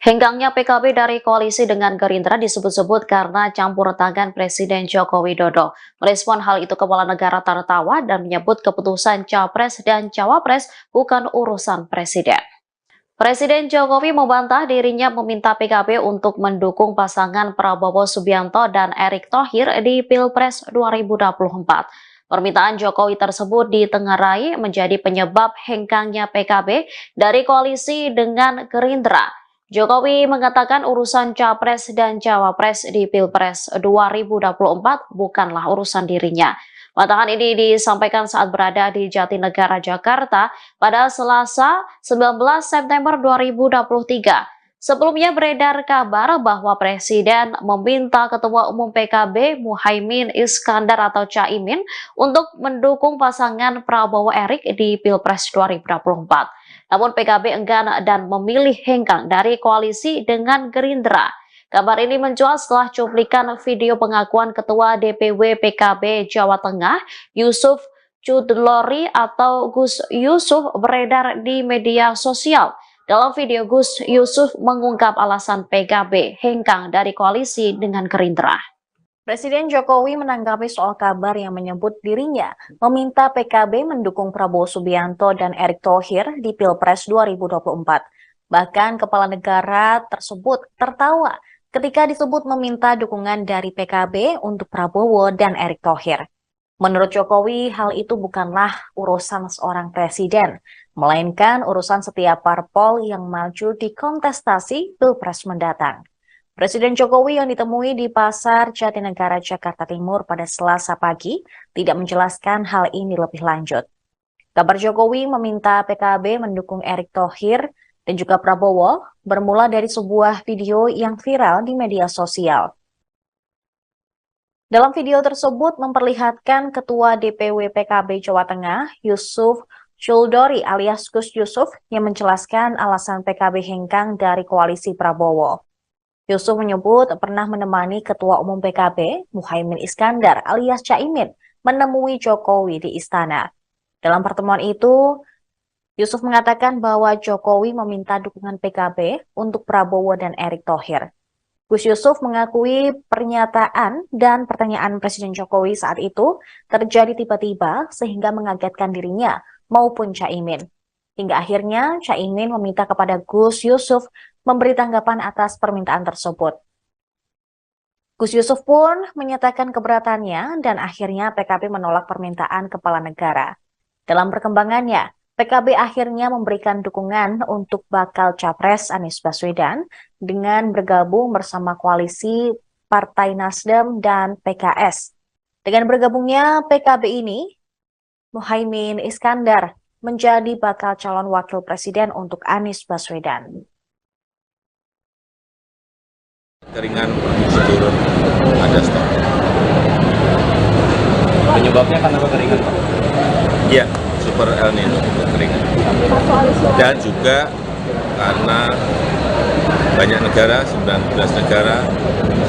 Hengkangnya PKB dari koalisi dengan Gerindra disebut-sebut karena campur tangan Presiden Joko Widodo. Merespon hal itu, Kepala Negara tertawa dan menyebut keputusan capres dan cawapres bukan urusan presiden. Presiden Jokowi membantah dirinya meminta PKB untuk mendukung pasangan Prabowo Subianto dan Erick Thohir di Pilpres 2024. Permintaan Jokowi tersebut ditengarai menjadi penyebab hengkangnya PKB dari koalisi dengan Gerindra. Jokowi mengatakan urusan capres dan cawapres di Pilpres 2024 bukanlah urusan dirinya. Bantahan ini disampaikan saat berada di Jatinegara, Jakarta pada Selasa 19 September 2023. Sebelumnya beredar kabar bahwa Presiden meminta Ketua Umum PKB Muhaimin Iskandar atau Caimin untuk mendukung pasangan Prabowo Erick di Pilpres 2024. Namun PKB enggan dan memilih hengkang dari koalisi dengan Gerindra. Kabar ini mencuat setelah cuplikan video pengakuan Ketua DPW PKB Jawa Tengah, Yusuf Chudlori atau Gus Yusuf beredar di media sosial. Dalam video, Gus Yusuf mengungkap alasan PKB hengkang dari koalisi dengan Gerindra. Presiden Jokowi menanggapi soal kabar yang menyebut dirinya meminta PKB mendukung Prabowo Subianto dan Erick Thohir di Pilpres 2024. Bahkan Kepala Negara tersebut tertawa ketika disebut meminta dukungan dari PKB untuk Prabowo dan Erick Thohir. Menurut Jokowi, hal itu bukanlah urusan seorang presiden, melainkan urusan setiap parpol yang maju di kontestasi Pilpres mendatang. Presiden Jokowi yang ditemui di Pasar Jatinegara, Jakarta Timur pada Selasa pagi tidak menjelaskan hal ini lebih lanjut. Kabar Jokowi meminta PKB mendukung Erick Thohir dan juga Prabowo bermula dari sebuah video yang viral di media sosial. Dalam video tersebut memperlihatkan Ketua DPW PKB Jawa Tengah, Yusuf Chuldori alias Gus Yusuf, yang menjelaskan alasan PKB hengkang dari koalisi Prabowo. Yusuf menyebut pernah menemani Ketua Umum PKB, Muhaimin Iskandar alias Caimin, menemui Jokowi di istana. Dalam pertemuan itu, Yusuf mengatakan bahwa Jokowi meminta dukungan PKB untuk Prabowo dan Erick Thohir. Gus Yusuf mengakui pernyataan dan pertanyaan Presiden Jokowi saat itu terjadi tiba-tiba sehingga mengagetkan dirinya maupun Caimin. Hingga akhirnya Caimin meminta kepada Gus Yusuf memberi tanggapan atas permintaan tersebut. Gus Yusuf pun menyatakan keberatannya dan akhirnya PKB menolak permintaan kepala negara. Dalam perkembangannya, PKB akhirnya memberikan dukungan untuk bakal Capres Anies Baswedan dengan bergabung bersama koalisi Partai Nasdem dan PKS. Dengan bergabungnya PKB ini, Muhaimin Iskandar menjadi bakal calon wakil presiden untuk Anies Baswedan. Keringan turun, ada stok. Penyebabnya karena kekeringan, Pak? Ya, super El Nino, kekeringan. Dan juga karena banyak negara, 19 negara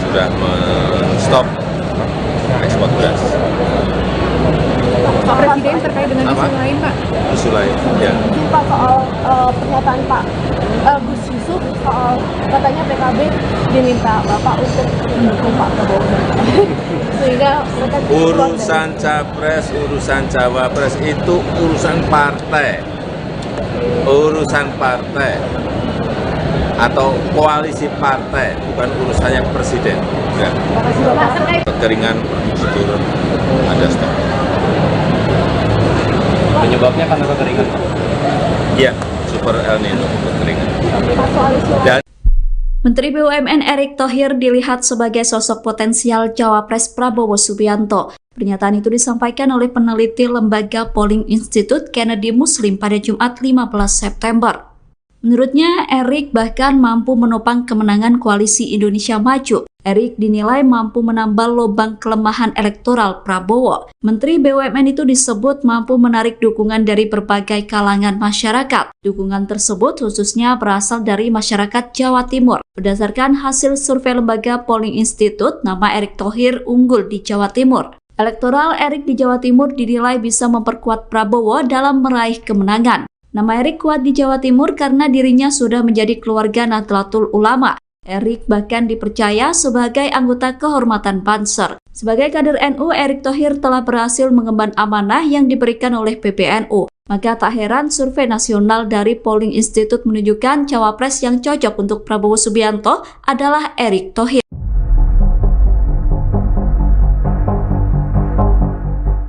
sudah men-stop ekspor beras. Pak Presiden terkait dengan isu lain, Pak. Isu lain, ya. Mungkin Pak soal pernyataan Pak Gus Yusuf soal katanya PKB diminta Bapak untuk mendukung Pak Prabowo. Sehingga mereka Urusan Capres, urusan Cawapres itu urusan partai. Urusan partai atau koalisi partai, bukan urusannya presiden. Ya. Kekeringan turun, ada stok. Penyebabnya karena kekeringan, Pak? Ya, super El Nino, kekeringan. Dan Menteri BUMN Erick Thohir dilihat sebagai sosok potensial Cawapres Prabowo Subianto. Pernyataan itu disampaikan oleh peneliti Lembaga Polling Institute Kennedy Muslim pada Jumat 15 September. Menurutnya, Erick bahkan mampu menopang kemenangan koalisi Indonesia Maju. Erick dinilai mampu menambal lubang kelemahan elektoral Prabowo. Menteri BUMN itu disebut mampu menarik dukungan dari berbagai kalangan masyarakat. Dukungan tersebut khususnya berasal dari masyarakat Jawa Timur. Berdasarkan hasil survei Lembaga Polling Institute, nama Erick Thohir unggul di Jawa Timur. Elektoral Erick di Jawa Timur dinilai bisa memperkuat Prabowo dalam meraih kemenangan. Nama Erick kuat di Jawa Timur karena dirinya sudah menjadi keluarga Nahdlatul Ulama. Erick bahkan dipercaya sebagai anggota kehormatan Banser. Sebagai kader NU, Erick Thohir telah berhasil mengemban amanah yang diberikan oleh PBNU. Maka tak heran survei nasional dari Polling Institute menunjukkan cawapres yang cocok untuk Prabowo Subianto adalah Erick Thohir.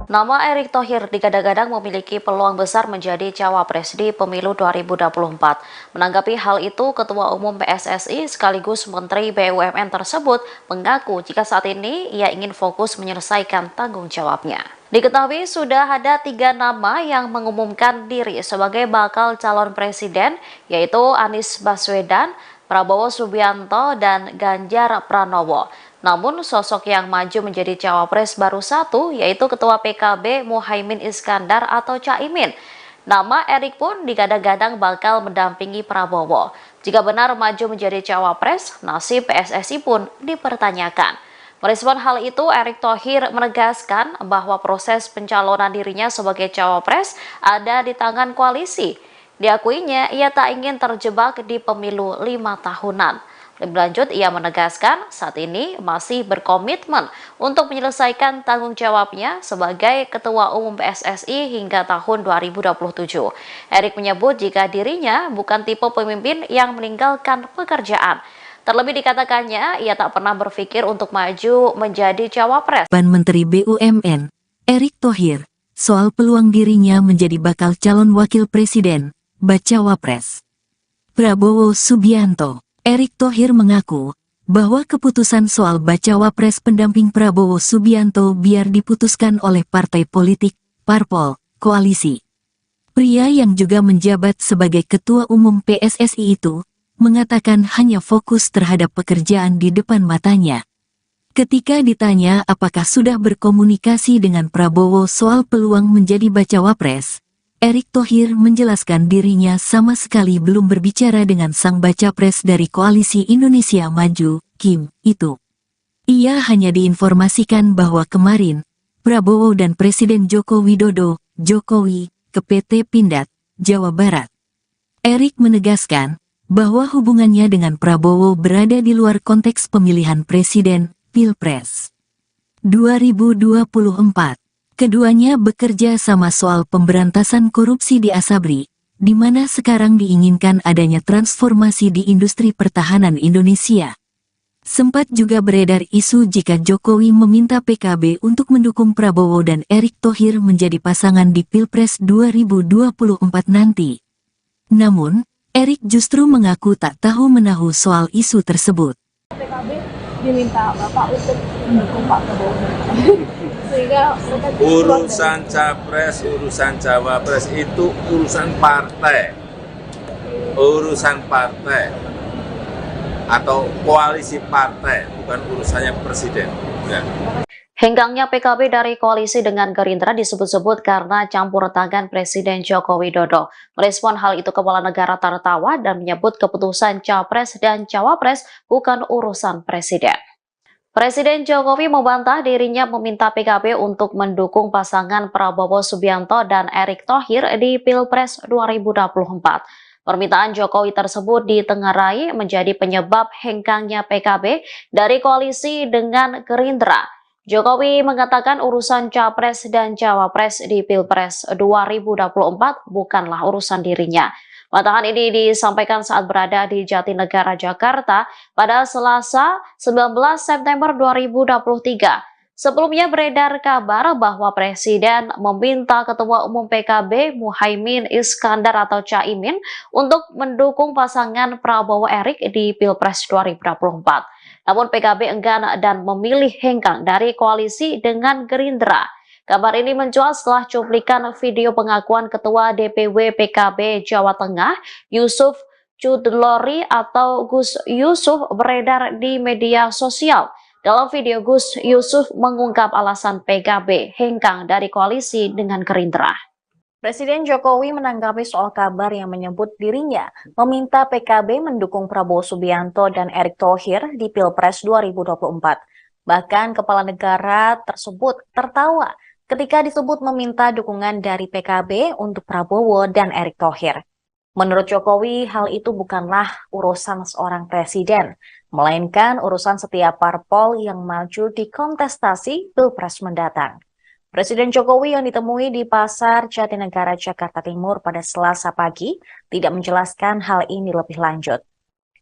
Nama Erick Thohir digadang-gadang memiliki peluang besar menjadi cawapres di pemilu 2024. Menanggapi hal itu, Ketua Umum PSSI sekaligus Menteri BUMN tersebut mengaku jika saat ini ia ingin fokus menyelesaikan tanggung jawabnya. Diketahui sudah ada 3 nama yang mengumumkan diri sebagai bakal calon presiden, yaitu Anies Baswedan, Prabowo Subianto, dan Ganjar Pranowo. Namun sosok yang maju menjadi cawapres baru satu, yaitu Ketua PKB Muhaimin Iskandar atau Caimin. Nama Erick pun digadang-gadang bakal mendampingi Prabowo. Jika benar maju menjadi cawapres, nasib PSSI pun dipertanyakan. Merespon hal itu, Erick Thohir menegaskan bahwa proses pencalonan dirinya sebagai cawapres ada di tangan koalisi. Diakuinya, ia tak ingin terjebak di pemilu 5 tahunan. Lebih lanjut, ia menegaskan saat ini masih berkomitmen untuk menyelesaikan tanggung jawabnya sebagai Ketua Umum PSSI hingga tahun 2027. Erick menyebut jika dirinya bukan tipe pemimpin yang meninggalkan pekerjaan. Terlebih dikatakannya, ia tak pernah berpikir untuk maju menjadi cawapres. Menteri BUMN, Erick Thohir, soal peluang dirinya menjadi bakal calon wakil presiden, bacawa pres. Prabowo Subianto. Erick Thohir mengaku bahwa keputusan soal bacawa pres pendamping Prabowo Subianto biar diputuskan oleh partai politik, parpol, koalisi. Pria yang juga menjabat sebagai Ketua Umum PSSI itu mengatakan hanya fokus terhadap pekerjaan di depan matanya. Ketika ditanya apakah sudah berkomunikasi dengan Prabowo soal peluang menjadi bacawa pres, Erick Thohir menjelaskan dirinya sama sekali belum berbicara dengan sang baca pres dari Koalisi Indonesia Maju, Kim, itu. Ia hanya diinformasikan bahwa kemarin, Prabowo dan Presiden Joko Widodo, Jokowi, ke PT Pindad, Jawa Barat. Erick menegaskan bahwa hubungannya dengan Prabowo berada di luar konteks pemilihan presiden, Pilpres 2024. Keduanya bekerja sama soal pemberantasan korupsi di Asabri, di mana sekarang diinginkan adanya transformasi di industri pertahanan Indonesia. Sempat juga beredar isu jika Jokowi meminta PKB untuk mendukung Prabowo dan Erick Thohir menjadi pasangan di Pilpres 2024 nanti. Namun, Erick justru mengaku tak tahu menahu soal isu tersebut. PKB diminta Bapak untuk mendukung Pak Prabowo. Sehingga mereka Urusan capres, urusan cawapres itu urusan partai. Urusan partai atau koalisi partai, bukan urusannya presiden. Ya. Hengkangnya PKB dari koalisi dengan Gerindra disebut-sebut karena campur tangan Presiden Joko Widodo. Merespon hal itu Kepala Negara tertawa dan menyebut keputusan Capres dan Cawapres bukan urusan Presiden. Presiden Jokowi membantah dirinya meminta PKB untuk mendukung pasangan Prabowo Subianto dan Erick Thohir di Pilpres 2024. Permintaan Jokowi tersebut ditengarai menjadi penyebab hengkangnya PKB dari koalisi dengan Gerindra. Jokowi mengatakan urusan Capres dan Cawapres di Pilpres 2024 bukanlah urusan dirinya. Bantahan ini disampaikan saat berada di Jatinegara, Jakarta pada Selasa 19 September 2023. Sebelumnya beredar kabar bahwa Presiden meminta Ketua Umum PKB Muhaimin Iskandar atau Caimin untuk mendukung pasangan Prabowo Erick di Pilpres 2024. Namun PKB enggan dan memilih hengkang dari koalisi dengan Gerindra. Kabar ini mencuat setelah cuplikan video pengakuan Ketua DPW PKB Jawa Tengah, Yusuf Chudlori atau Gus Yusuf beredar di media sosial. Dalam video, Gus Yusuf mengungkap alasan PKB hengkang dari koalisi dengan Gerindra. Presiden Jokowi menanggapi soal kabar yang menyebut dirinya meminta PKB mendukung Prabowo Subianto dan Erick Thohir di Pilpres 2024. Bahkan Kepala Negara tersebut tertawa ketika disebut meminta dukungan dari PKB untuk Prabowo dan Erick Thohir. Menurut Jokowi, hal itu bukanlah urusan seorang presiden, melainkan urusan setiap parpol yang maju di kontestasi Pilpres mendatang. Presiden Jokowi yang ditemui di Pasar Jatinegara, Jakarta Timur pada Selasa pagi tidak menjelaskan hal ini lebih lanjut.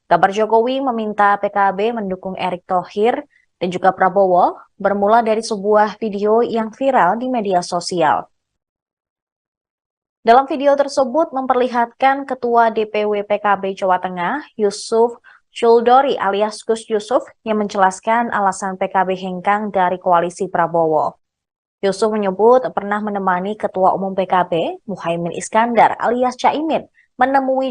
Kabar Jokowi meminta PKB mendukung Erick Thohir dan juga Prabowo bermula dari sebuah video yang viral di media sosial. Dalam video tersebut memperlihatkan Ketua DPW PKB Jawa Tengah, Yusuf Chudlori alias Gus Yusuf, yang menjelaskan alasan PKB hengkang dari koalisi Prabowo. Yusuf menyebut pernah menemani Ketua Umum PKB, Muhaimin Iskandar alias Caimin, menemui